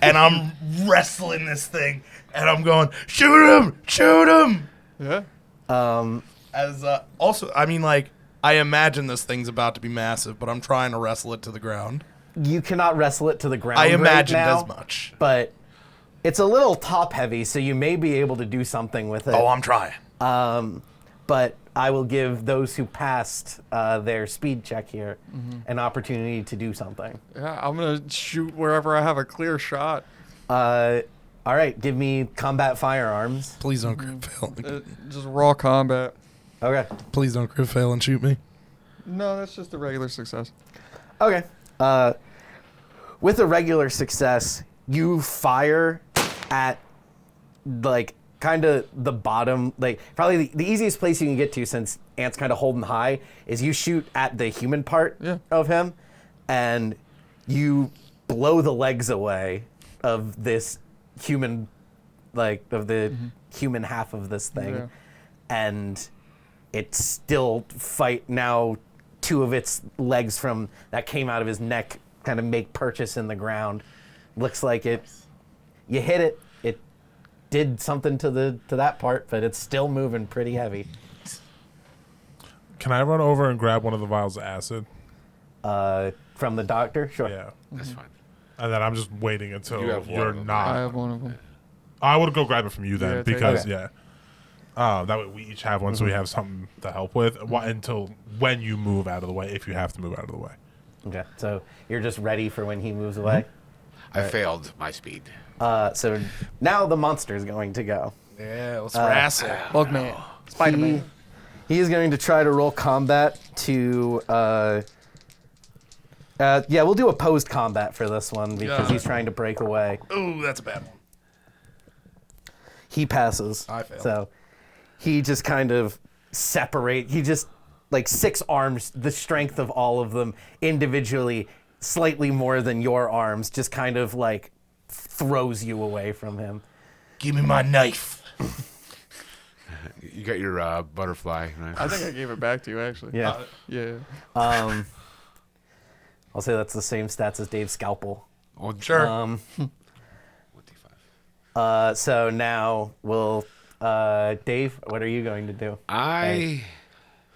and I'm wrestling this thing, and I'm going, shoot him! Yeah. As also, I mean, I imagine this thing's about to be massive, but I'm trying to wrestle it to the ground. You cannot wrestle it to the ground. I right imagined now, as much. but it's a little top heavy, so you may be able to do something with it. Oh, I'm trying. But I will give those who passed their speed check here an opportunity to do something. Yeah, I'm gonna shoot wherever I have a clear shot. All right, give me combat firearms. Please don't crit fail. Just raw combat. Okay. Please don't crit fail and shoot me. No, that's just a regular success. Okay. With a regular success, you fire at kind of the bottom, probably the easiest place you can get to since Ant's kind of holding high is you shoot at the human part of him, and you blow the legs away of this human, of the human half of this thing, and it's still now. Two of its legs that came out of his neck kind of make purchase in the ground. Looks like you hit it. It did something to that part, but it's still moving pretty heavy. Can I run over and grab one of the vials of acid? From the doctor? Sure. Yeah. That's fine. And then I'm just waiting until You have one you're of them. not. I have one of them. I would go grab it from you then Yeah, take it. because Okay. that way we each have one, so we have something to help with until when you move out of the way, if you have to move out of the way. Okay. So you're just ready for when he moves away? I failed my speed. So now the monster is going to go. Yeah, let's wrestle. Bugman. Spider-Man. He is going to try to roll combat to. We'll do opposed combat for this one because Yeah. he's trying to break away. Ooh, that's a bad one. He passes. I failed. So he just kind of he just 6 arms, the strength of all of them individually, slightly more than your arms, just kind of throws you away from him. Give me my knife. You got your butterfly. Right? I think I gave it back to you, actually. Yeah. Yeah. I'll say that's the same stats as Dave's scalpel. Oh, Sure. 1d5. So now we'll Dave, what are you going to do?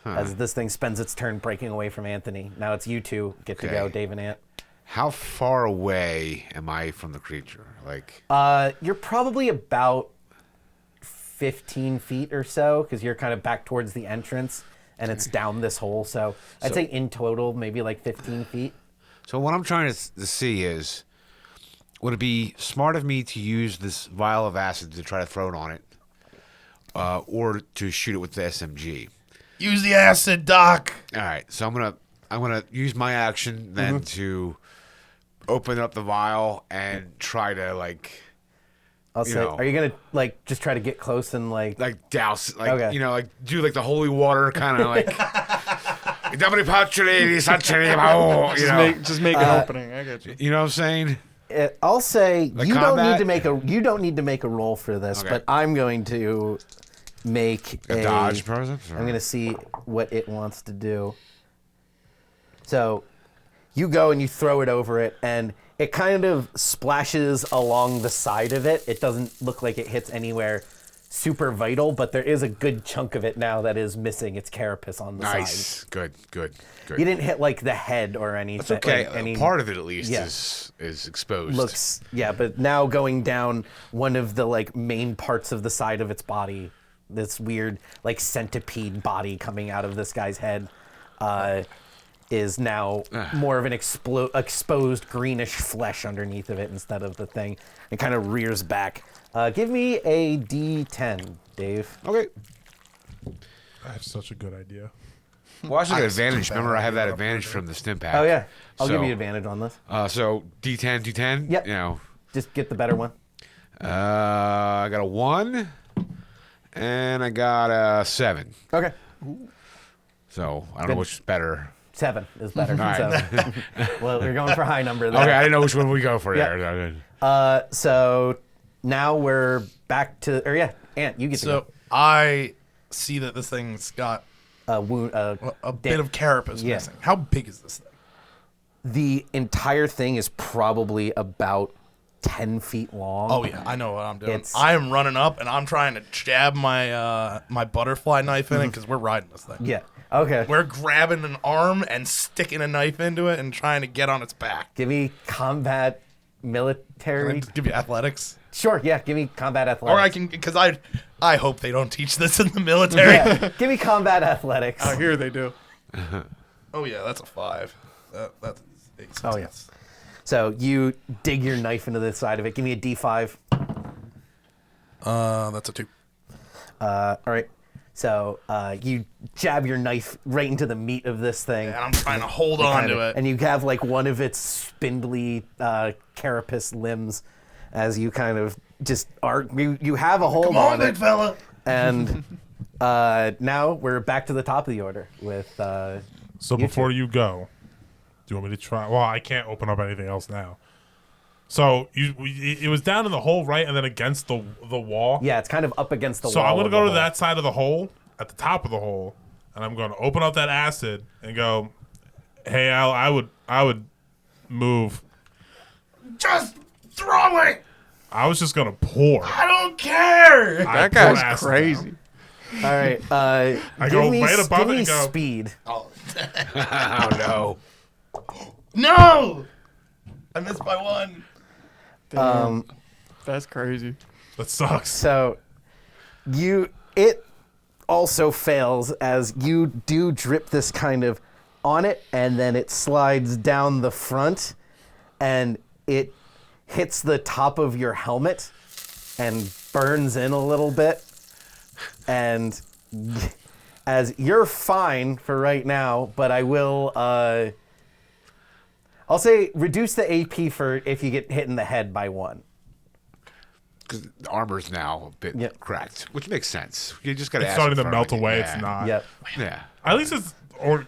As this thing spends its turn breaking away from Anthony. Now it's you two get to go, Dave and Ant. How far away am I from the creature? Like, You're probably about 15 feet or so, because you're kind of back towards the entrance, and it's down this hole. So I'd say in total, maybe like 15 feet. So what I'm trying to see is, would it be smart of me to use this vial of acid to try to throw it on it, or to shoot it with the SMG? Use the acid, Doc. All right, so I'm gonna use my action then to open up the vial and try to I'll say, are you gonna just try to get close and like douse, Okay. do like the holy water kind of like. Just make an opening. I got you. You know what I'm saying? I'll say you don't combat? need to make a roll for this, Okay. but I'm going to make A dodge person? I'm going to see what it wants to do. So you go and you throw it over it, and it kind of splashes along the side of it. It doesn't look like it hits anywhere super vital, but there is a good chunk of it now that is missing its carapace on the side. Nice. Good. You didn't hit like the head or anything. That's okay. Like, Part of it at least Yeah. is exposed. looks but now going down one of the main parts of the side of its body, this weird centipede body coming out of this guy's head, is now more of an exposed greenish flesh underneath of it instead of the thing. It kind of rears back. Give me a D10, Dave. Okay. I have such a good idea. Well, I should get advantage. bad Remember, I have that idea. advantage from the stim pack. Oh yeah, I'll give So- you advantage on this. So D10. Yep. You know, Just get the better one. I got a 1, and I got a 7. Okay. So I don't know which is better. 7 is better. right. So, well, we're going for high number there. Okay, I didn't know which one we go for Yeah. there. So now we're back to, Ant, you get to So I see that this thing's got go. Wound. a bit of carapace Yeah. missing. How big is this thing? The entire thing is probably about 10 feet long. Oh yeah, I know what I'm doing. It's- I am running up and I'm trying to jab my my butterfly knife in it because we're riding this thing. Yeah. Okay. We're grabbing an arm and sticking a knife into it and trying to get on its back. Give me combat Can I military. just give you athletics? Sure. Yeah. Give me combat Or athletics. I can, because I hope they don't teach this in the military. Yeah. Give me combat athletics. I hear they do. Oh yeah, that's a 5. That's a Oh, yeah. success. So you dig your knife into the side of it. Give me a D5. That's a 2. All right. So you jab your knife right into the meat of this thing. And I'm trying to hold on to it. And you have one of its spindly carapace limbs as you kind of just are. You have a hold Come on, it. big fella. And now we're back to the top of the order with. So You before you go, do you want me to try? Well, I can't open up anything else now. So it was down in the hole, right, and then against the wall. Yeah, it's kind of up against the So wall. I'm gonna of go the to hole. that side of the hole, at the top of the hole, and I'm gonna open up that acid and go, "Hey, Al, I would move." Just throw it. I was just gonna pour. I don't care. I That pour guy's acid crazy. down. All right. I give go me, right above give it me and go. speed. Oh. Oh no. No. I missed by 1. Damn. That's crazy. That sucks. So it also fails as you do drip this kind of on it, and then it slides down the front, and it hits the top of your helmet and burns in a little bit. And as you're fine for right now, but I will I'll say reduce the AP for if you get hit in the head by 1. Because the armor's now a bit Yep. cracked, which makes sense. You just got to It's starting to melt away. Yeah. It's not. Yep. Yeah. At least it's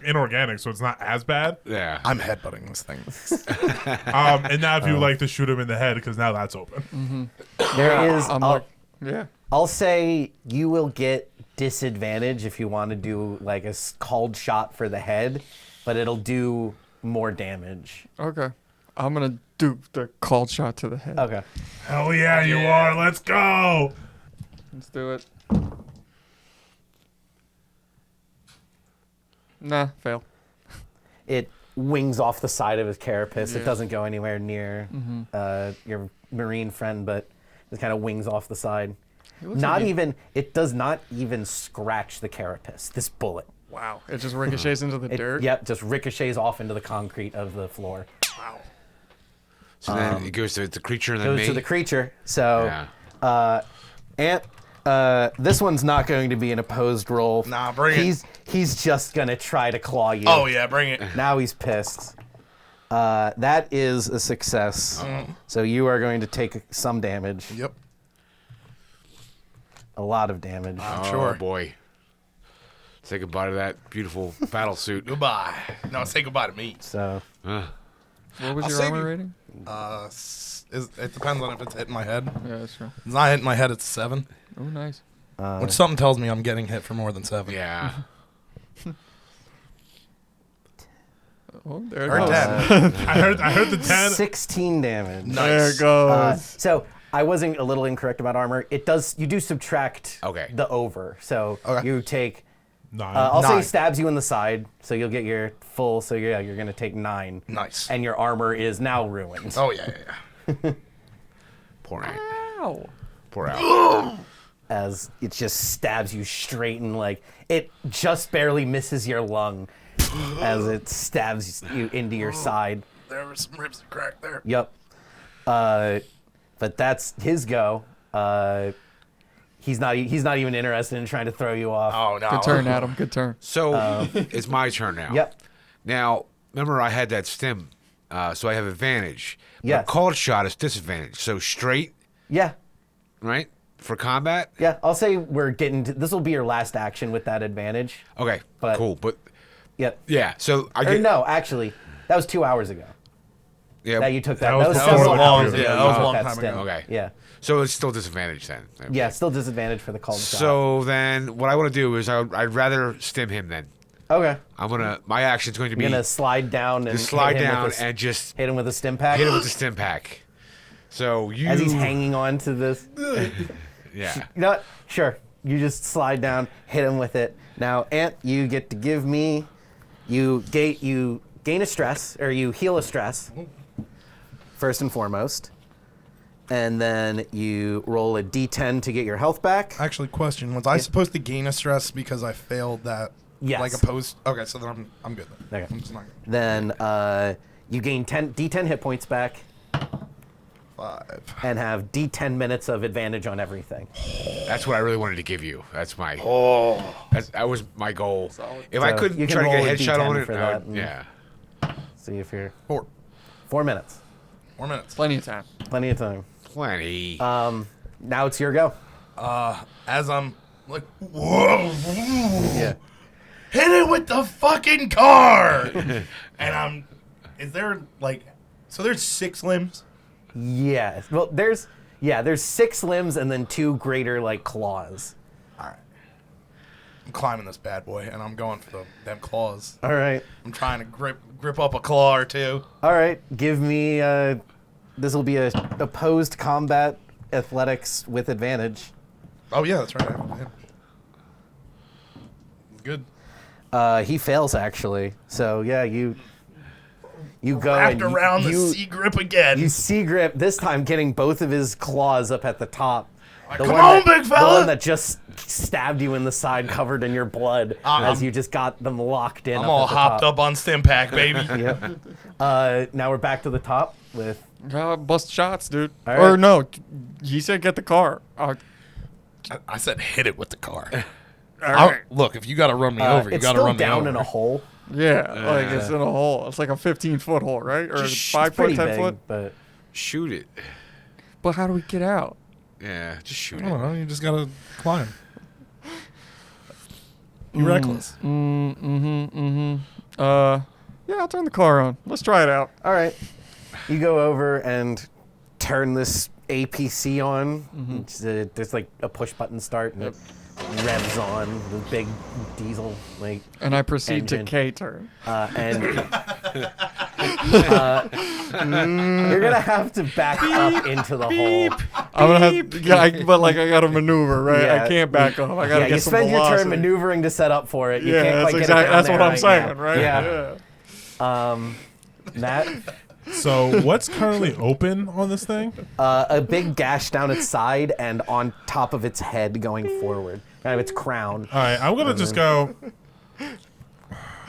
inorganic, so it's not as bad. Yeah. I'm headbutting this thing. And now if you like to shoot him in the head, because now that's open. There is Yeah. I'll say you will get disadvantage if you want to do like a called shot for the head, but it'll do more damage. Okay. I'm gonna do the called shot to the head. Okay. Hell yeah, you are. Let's go. Let's do it. Nah, fail. It wings off the side of his carapace. Yeah. It doesn't go anywhere near your marine friend, but it kind of wings off the side. It does not even scratch the carapace, this bullet. Wow. It just ricochets into the dirt? Yep, just ricochets off into the concrete of the floor. Wow. So then it goes to the creature and then Goes me. to the creature. So, Yeah. Ant, this one's not going to be an opposed roll. Nah, bring it. He's just going to try to claw you. Oh, yeah, bring it. Now he's pissed. That is a success. So you are going to take some damage. Yep. A lot of damage. Oh, Sure. boy. Say goodbye to that beautiful battle suit. Goodbye. No, say goodbye to me. So Uh, What was I'll your save armor you. rating? It depends on if it's hitting my head. Yeah, that's true. If it's not hitting my head, it's 7. Oh, nice. Which something tells me I'm getting hit for more than 7. yeah. Oh, there it Or goes. 10. I heard the 10. 16 damage. There it Nice. goes. So I wasn't a little incorrect about armor. You do subtract Okay. the over. So Okay. you take 9. I'll say 9. he stabs you in the side, so you'll get your full. So you're going to take 9, Nice. and your armor is now ruined. Oh, yeah. Poor Ant. Ow. Poor Ant. As it just stabs you straight and it just barely misses your lung as it stabs you into your side. There were some ribs that cracked there. Yep. But that's his go. He's not even interested in trying to throw you off. Oh, no. Good turn, Adam. Good turn. So it's my turn now. Yep. Now, remember I had that stim, so I have advantage. But Yes. called shot is disadvantage. So straight, Yeah. right? For combat? Yeah. I'll say we're getting to, this will be your last action with that advantage. Okay, But- cool. But Yep. yeah, so I Or get no, actually, that was 2 hours ago. yeah. That you took that. That That was was before several the hours long- ago. yeah, you that was a took long that time stint. ago. Okay. Yeah. So it's still disadvantage then. Yeah. Still disadvantage for the called shot. So then, what I want to do is I'd rather stim him. Then Okay. my action's going to be You're gonna slide down and just slide hit him down with a, and just hit him with a stim pack. hit him with the stim pack. So you as he's hanging on to this. Yeah. You know what? Sure. You just slide down, hit him with it. Now, Ant, you get to give me. You gain a stress, or you heal a stress. First and foremost, and then you roll a D10 to get your health back. Actually, question. Was I supposed to gain a stress because I failed that? Yes. Like opposed? Okay, so then I'm good then. Okay. I'm just not Then you gain D10 hit points back, 5. and have D10 minutes of advantage on everything. That's what I really wanted to give you. That's my. Oh. That was my goal. If I So couldn't you can try to get a roll a headshot D10 on it, for I that would- and- yeah. See if you're 4. 4 minutes. 4 minutes. Plenty of time. Plenty of time. Plenty. Now it's your go. As I'm like, whoa. Yeah. Hit it with the fucking car. And is there so there's 6 limbs? Yeah. Well, there's 6 limbs and then 2 greater claws. All right. I'm climbing this bad boy and I'm going for them claws. All right. I'm trying to grip up a claw or two. All right. Give me. This will be a opposed combat athletics with advantage. Oh yeah, that's right. Yeah. Good. He fails actually. So yeah, you go Wrapped and around the you, C grip again. you sea grip this time, getting both of his claws up at the top. Come on, big The fella. one that just stabbed you in the side, covered in your blood, as you just got them locked in. I'm up all at the hopped top. up on stim pack, baby. Yep. Now we're back to the top with. Bust shots, dude. All Or right. no, he said get the car. I said hit it with the car. All right. Look, if you got to run me over, you It's got to still run me down over. in a hole. Yeah, like it's in a hole. It's like a 15-foot hole, right? Or Just 5 It's foot, pretty 10 big, foot. but Shoot it. But how do we get out? Yeah, just shoot I it. don't know. You just got to climb. You're reckless. Yeah, I'll turn the car on. Let's try it out. all right. You go over and turn this APC on. There's like a push button start, and it revs on the big diesel And I proceed Engine. to K-turn. and you're gonna have to back up into the hole. I'm gonna have, but like I gotta maneuver, right? Yeah. I can't back up. I gotta Yeah, get you some spend your turn velocity. maneuvering to set up for it. You Yeah, can't that's quite get it exactly. down That's there what I'm right saying, now. right? Yeah. Matt, So what's currently open on this thing? a big gash down its side and on top of its head going forward, kind of its crown, All right, I'm gonna just go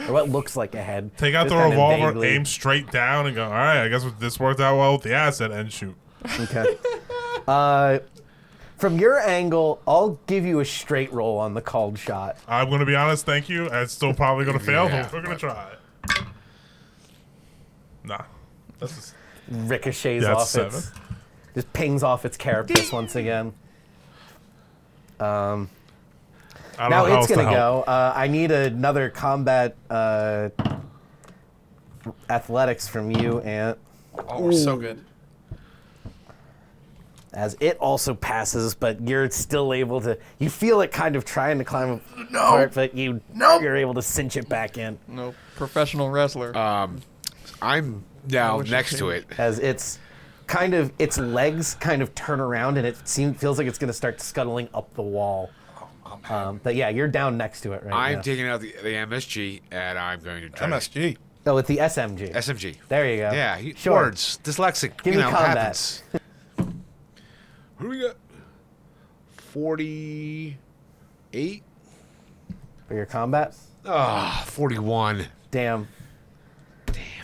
or what looks like a head. take out Just the kind of revolver, vaguely. aim straight down, and go. All right, I guess this worked out well with the asset, and shoot. Okay. From your angle, I'll give you a straight roll on the called shot. I'm gonna be honest. Thank you. It's still probably gonna fail, Yeah. but we're gonna try it. Nah, that's just, Ricochets Yeah, off it's its, just pings off its carapace once again. I don't Now know how it's else to gonna help. go. I need another combat athletics from you, Ant. Oh, we're so good. As it also passes, but you're still able to. You feel it kind of trying to climb apart, but you're able to cinch it back in. No professional wrestler. I'm now wish next I to could. it. As its legs kind of turn around, and it feels like it's going to start scuttling up the wall. But yeah, you're down next to it right I'm now. taking out the MSG, and I'm going to try MSG. Oh, with the SMG. SMG. There you go. Yeah, Sure. words, dyslexic. Give you me know, combat. happens. Who do we got? 48. For your combat. 41. Damn.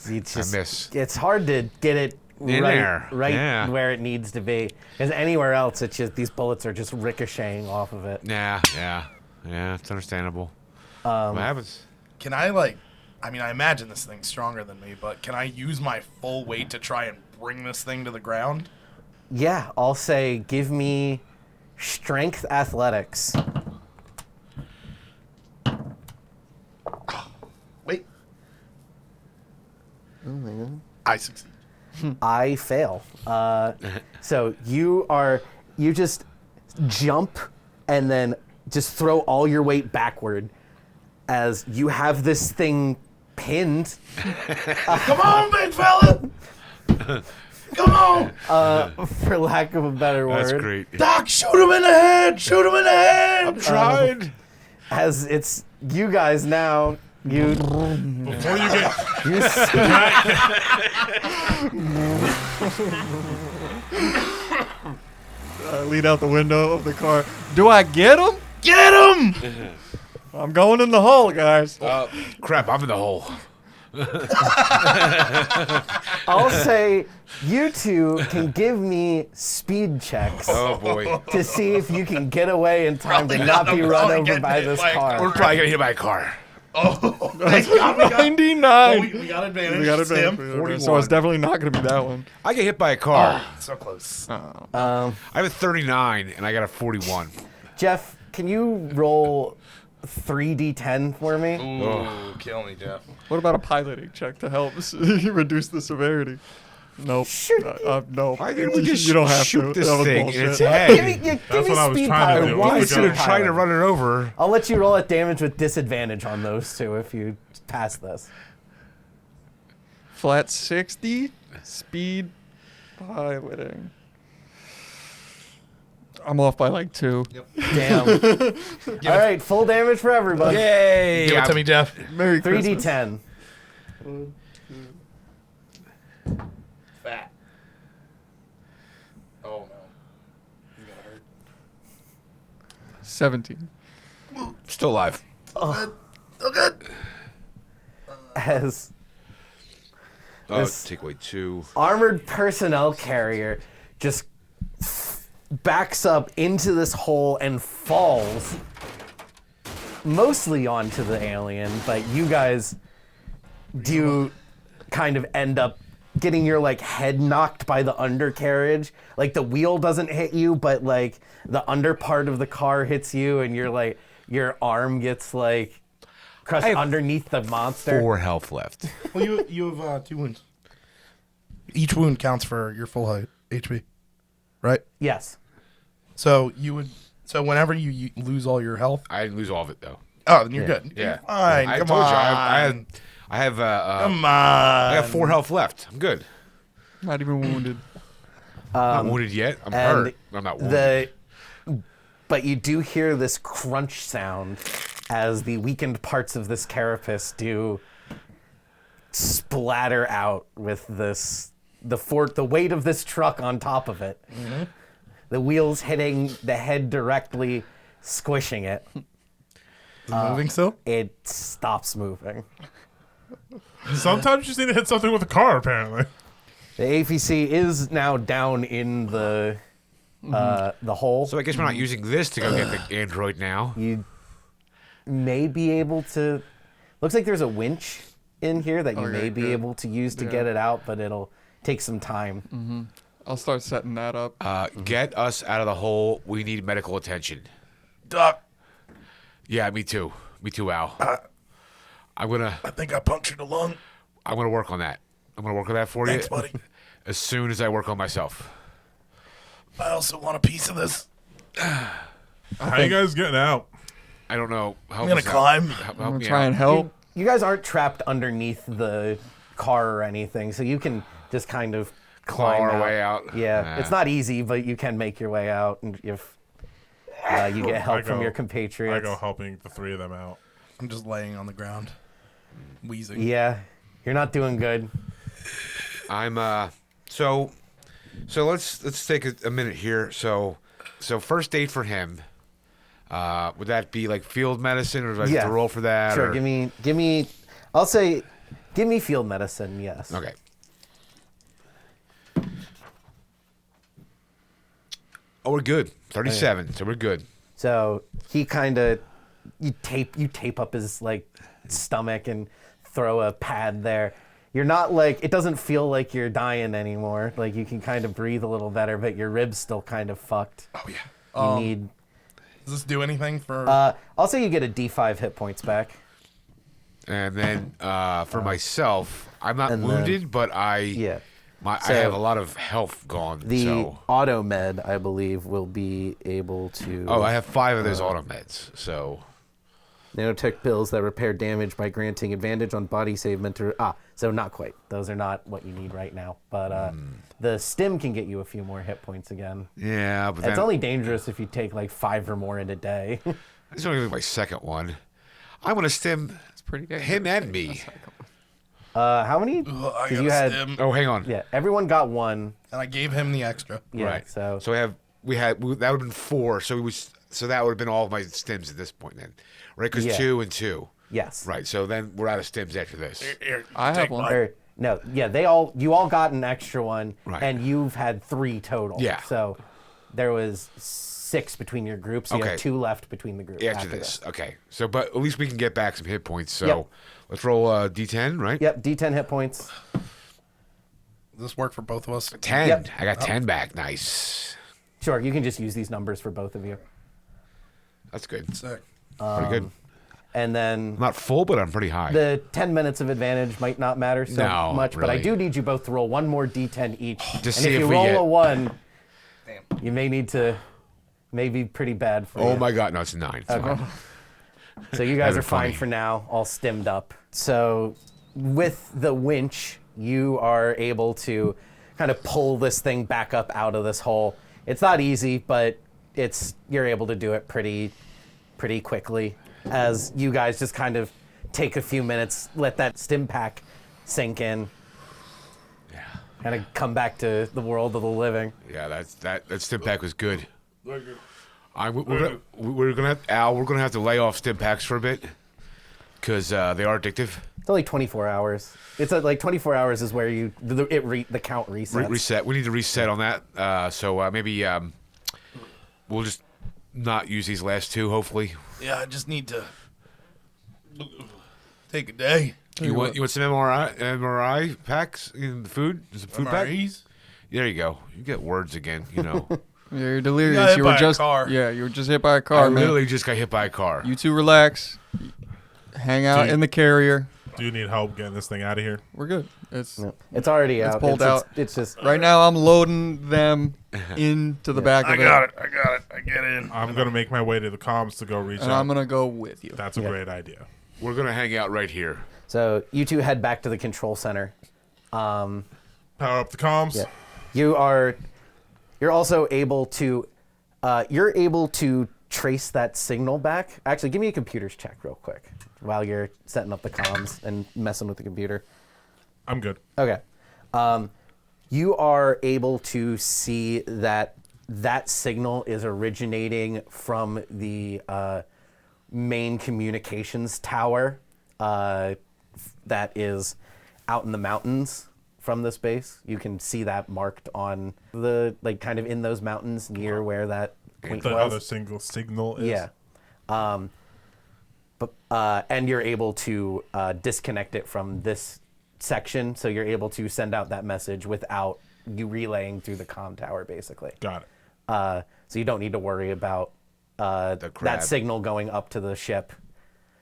It's just, I miss. It's hard to get it In there. right Yeah. where it needs to be. Because anywhere else, it's just these bullets are just ricocheting off of it. Yeah. It's understandable. What happens? Can I I imagine this thing's stronger than me, but can I use my full weight to try and bring this thing to the ground? Yeah, I'll say give me strength athletics. Wait. Oh my god. I succeed. I fail. So you just jump and then just throw all your weight backward as you have this thing pinned. Come on, big fella! Come on! For lack of a better word. That's great. Doc, shoot him in the head! Shoot him in the head! I'm trying. As it's you guys now, you Before you get, you I lean out the window of the car. Do I get him? Get him! I'm going in the hole, guys. Crap, I'm in the hole. I'll say you two can give me speed checks Oh, boy. to see if you can get away in time Probably to not not. be I'm run probably over getting by hit this by a car. We're probably going to hit by a car. Oh, thank God we got, 99. we got advantage. We got it Stim. back. 41. So it's definitely not going to be that one. I get hit by a car. So close. I have a 39, and I got a 41. Jeff, can you roll 3d10 for me? Ooh, kill me, Jeff. What about a piloting check to help reduce the severity? Nope. Shoot. No. Why didn't we just You don't have shoot to. this That was thing bullshit. in its Give me, head? give That's me what I was speed trying to pilot. do. Why Give me instead of speed trying to pilot. run it over? I'll let you roll at damage with disadvantage on those two if you pass this. Flat 60. Speed piloting. I'm off by like 2. Damn. All right, full damage for everybody. Yay! Give it to me, Jeff. Merry Christmas. 3d10. Fat. Oh, no. He's gonna hurt. 17. Still alive. Oh, good. As This- Take away 2. armored personnel carrier just backs up into this hole and falls mostly onto the alien, but you guys do kind of end up getting your like head knocked by the undercarriage. Like the wheel doesn't hit you, but like the under part of the car hits you and you're like your arm gets like crushed I have underneath the monster. 4 health left. Well, you have 2 wounds. Each wound counts for your full height HP, right? Yes. So whenever you lose all your health, I didn't lose all of it, though. oh, then you're Yeah. good. Yeah. You're fine. I Come told on. you, I have Come on. I have 4 health left. I'm good. Not even wounded. I'm not wounded yet. I'm and hurt. I'm not wounded. But you do hear this crunch sound as the weakened parts of this carapace do splatter out with the weight of this truck on top of it. Mm-hmm. The wheels hitting the head directly, squishing it. Is it moving still? It stops moving. Sometimes you just need to hit something with a car, apparently. The APC is now down in the hole. So I guess we're not using this to go get the android now. You may be able to. Looks like there's a winch in here that you may be able to use to get it out, but it'll take some time. I'll start setting that up. Get us out of the hole. We need medical attention. Doc, Yeah, me too. Me too, Al. I think I punctured a lung. I'm gonna work on that. I'm gonna work on that for Thanks, you. buddy. As soon as I work on myself. I also want a piece of this. How you guys getting out? I don't know. I'm gonna climb. Help I'm gonna me try out. and help. You guys aren't trapped underneath the car or anything, so you can just kind of Claw climb our way out. Yeah, Nah. it's not easy, but you can make your way out, and if you get help from your compatriots. I go helping the three of them out. I'm just laying on the ground, wheezing. Yeah, you're not doing good. I'm so let's take a minute here. So first aid for him. Would that be like field medicine, or do I have to roll for that? Sure, or? give me. I'll say, give me field medicine. Yes. Okay. Oh, we're good. 37, so we're good. So he kind of, you tape up his like stomach and throw a pad there. You're not like, it doesn't feel like you're dying anymore. Like you can kind of breathe a little better, but your ribs still kind of fucked. Oh yeah. You need. Does this do anything for? I'll say you get a D5 hit points back. And then for myself, I'm not and wounded, but I So have a lot of health gone. The so. auto med, I believe, will be able to. Oh, I have 5 of those auto meds, so. Nanotech pills that repair damage by granting advantage on body save mentor. So not quite. Those are not what you need right now. But the stim can get you a few more hit points again. Yeah, but It's only dangerous if you take like 5 or more in a day. It's only my second one. I'm gonna stim It's pretty good. him and me. How many? I 'Cause got you a had. stim, Oh, hang on. Yeah, everyone got one. and I gave him the extra. Yeah, Right. So So that would have been 4. So that would have been all of my stims at this point then, right? Because Yeah. 2 and 2. yes. Right. So then we're out of stims after this. Here, I have take one. mine. No, yeah, you all got an extra one, Right. and you've had 3 total. Yeah. So there was 6 between your groups. So you have Okay. 2 left between the groups. After this. Okay. So, but at least we can get back some hit points. So Yep. let's roll D10, right? Yep, D10 hit points. Does this work for both of us? 10. Yep. I got 10 back. Nice. Sure, you can just use these numbers for both of you. That's good. Sick. Pretty good. And then I'm not full, but I'm pretty high. the 10 minutes of advantage might not matter so No, much, but I really. do need you both to roll one more D10 each. To and see if if you we roll get- a 1, Damn. you may need to, may be pretty bad for you. Oh my God. No, it's a 9. It's fine. So you guys That'd are be fine funny. for now, all stemmed up. So with the winch, you are able to kind of pull this thing back up out of this hole. It's not easy, but you're able to do it pretty quickly as you guys just kind of take a few minutes, let that stim pack sink in. Yeah. Kind of come back to the world of the living. Yeah, that stim pack was good. Very good. We're gonna have to lay off stim packs for a bit because they are addictive. It's only 24 hours. It's like 24 hours is where the count resets. Reset. We need to reset on that. So maybe we'll just not use these last 2. Hopefully, Yeah, I just need to take a day. you want some MRI packs in the food? Some food pack? MREs? There you go. You get words again. You know. Yeah, you're delirious. got hit You were by a just car. Yeah, you were just hit by a I car, man. literally just got hit by a car. You two relax. Hang out Dude. in the carrier. Do you need help getting this thing out of here? We're good. It's No, it's already out. pulled out. It's just right now. I'm loading them into the back of I got it. I get in. I'm gonna make my way to the comms to go reach and out. I'm gonna go with you. That's a great idea. We're gonna hang out right here. so you two head back to the control center. Power up the comms. Yeah. You are You're also able to trace that signal back. Actually, give me a computers check real quick while you're setting up the comms and messing with the computer. I'm good. Okay. You are able to see that signal is originating from the main communications tower that is out in the mountains from this base. You can see that marked on the, like, kind of in those mountains near where that point The was. other single signal is. Yeah. And you're able to disconnect it from this section, so you're able to send out that message without you relaying through the comm tower, basically. Got it. So you don't need to worry about crab. that signal going up to the ship.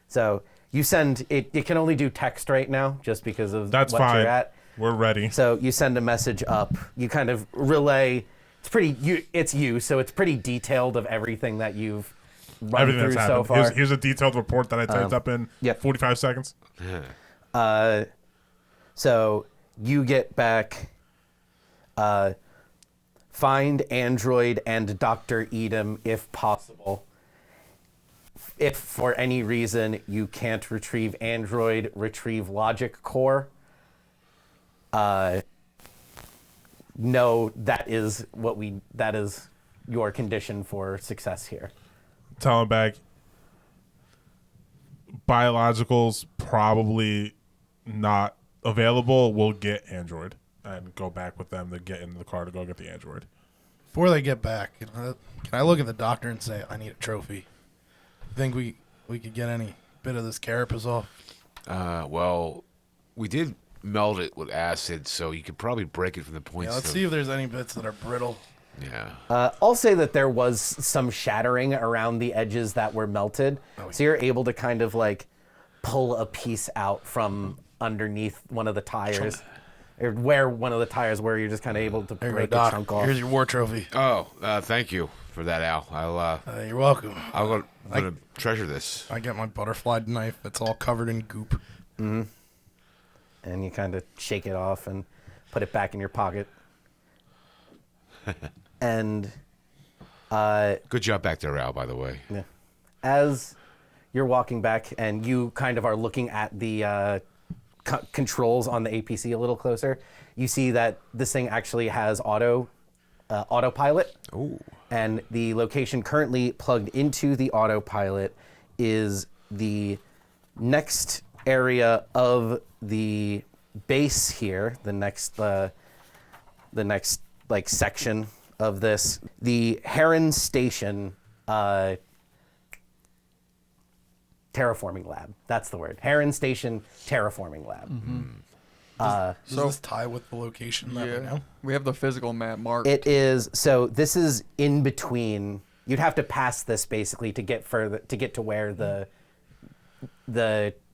So you send it. It can only do text right now, just because of That's what fine. you're at. We're ready. So you send a message up. You kind of relay. It's you. So it's pretty detailed of everything that you've run Everything through that's so happened. far. Here's a detailed report that I typed up in yep. 45 seconds. So you get back, find Android and Dr. Edom if possible. If for any reason you can't retrieve Android, retrieve Logic Core. No, that is your condition for success here. Tell him back. Biologicals probably not available. We'll get Android and go back with them to get in the car to go get the Android. Before they get back, can I look at the doctor and say, I need a trophy? Think we could get any bit of this carapace off? Well, we did melt it with acid, so you could probably break it from the points. Yeah, let's see if there's any bits that are brittle. Yeah. I'll say that there was some shattering around the edges that were melted. So you're able to kind of like pull a piece out from underneath one of the tires. Or where one of the tires were, you're just kind of able to Here you break go, a Doc. chunk off. Here's your war trophy. Oh, thank you for that, Al. You're welcome. I'm gonna treasure this. I get my butterfly knife. It's all covered in goop. And you kind of shake it off and put it back in your pocket. And Good job back there, Al, by the way. yeah, as you're walking back and you kind of are looking at the controls on the APC a little closer, you see that this thing actually has autopilot. Oh. And the location currently plugged into the autopilot is the next area of the base here, the next like section of this, the Heron Station terraforming lab. That's the word. Heron Station terraforming lab. Does this tie with the location that we know? We have the physical map marked. It is, so this is in between. You'd have to pass this basically to get further, to get to where the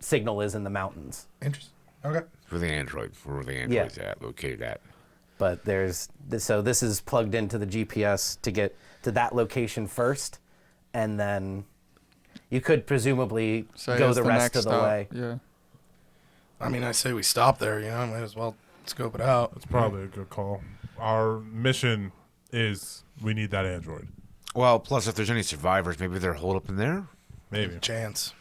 signal is in the mountains. Interesting. Okay. For the Android. Where the Android's at, located at. But so this is plugged into the GPS to get to that location first, and then you could presumably Say go it's the rest next of the stop. way. Yeah. I mean, I say we stop there, might as well scope it out. That's probably a good call. Our mission is we need that Android. Well, plus if there's any survivors, maybe they're holed up in there. Maybe. Chance.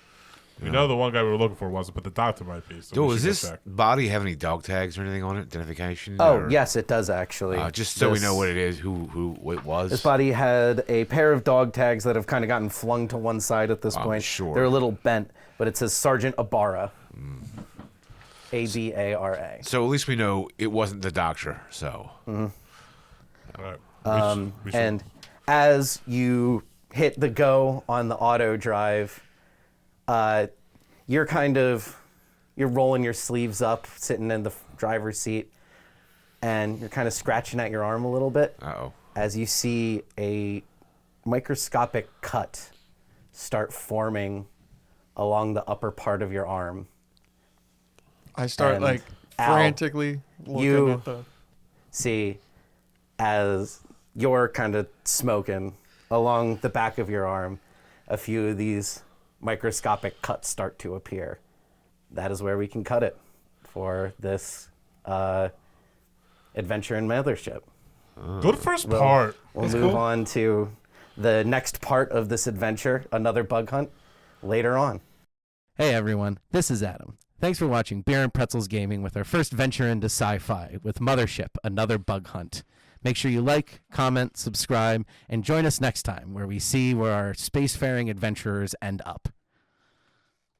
We know the one guy we were looking for wasn't, but the doctor might be. So Dude, we does should this get back. body have any dog tags or anything on it? Identification? Oh, or- yes, it does actually. Just so we This- know what it is, who it was. This body had a pair of dog tags that have kind of gotten flung to one side at this I'm point. sure. They're a little bent, but it says Sergeant Abara. Abara. So at least we know it wasn't the doctor. So All right. We should- And as you hit the go on the auto drive, you're rolling your sleeves up, sitting in the driver's seat, and you're kind of scratching at your arm a little bit uh-oh. as you see a microscopic cut start forming along the upper part of your arm. I start And like Al, frantically looking you- at the. See, as you're kind of smoking along the back of your arm, a few of these microscopic cuts start to appear. That is where we can cut it for this adventure in Mothership. Go to first part. We'll move on to the next part of this adventure, another bug hunt, later on. Hey everyone, this is Adam. Thanks for watching Beer and Pretzels Gaming with our first venture into sci-fi with Mothership, another bug hunt. Make sure you like, comment, subscribe, and join us next time where we see where our spacefaring adventurers end up.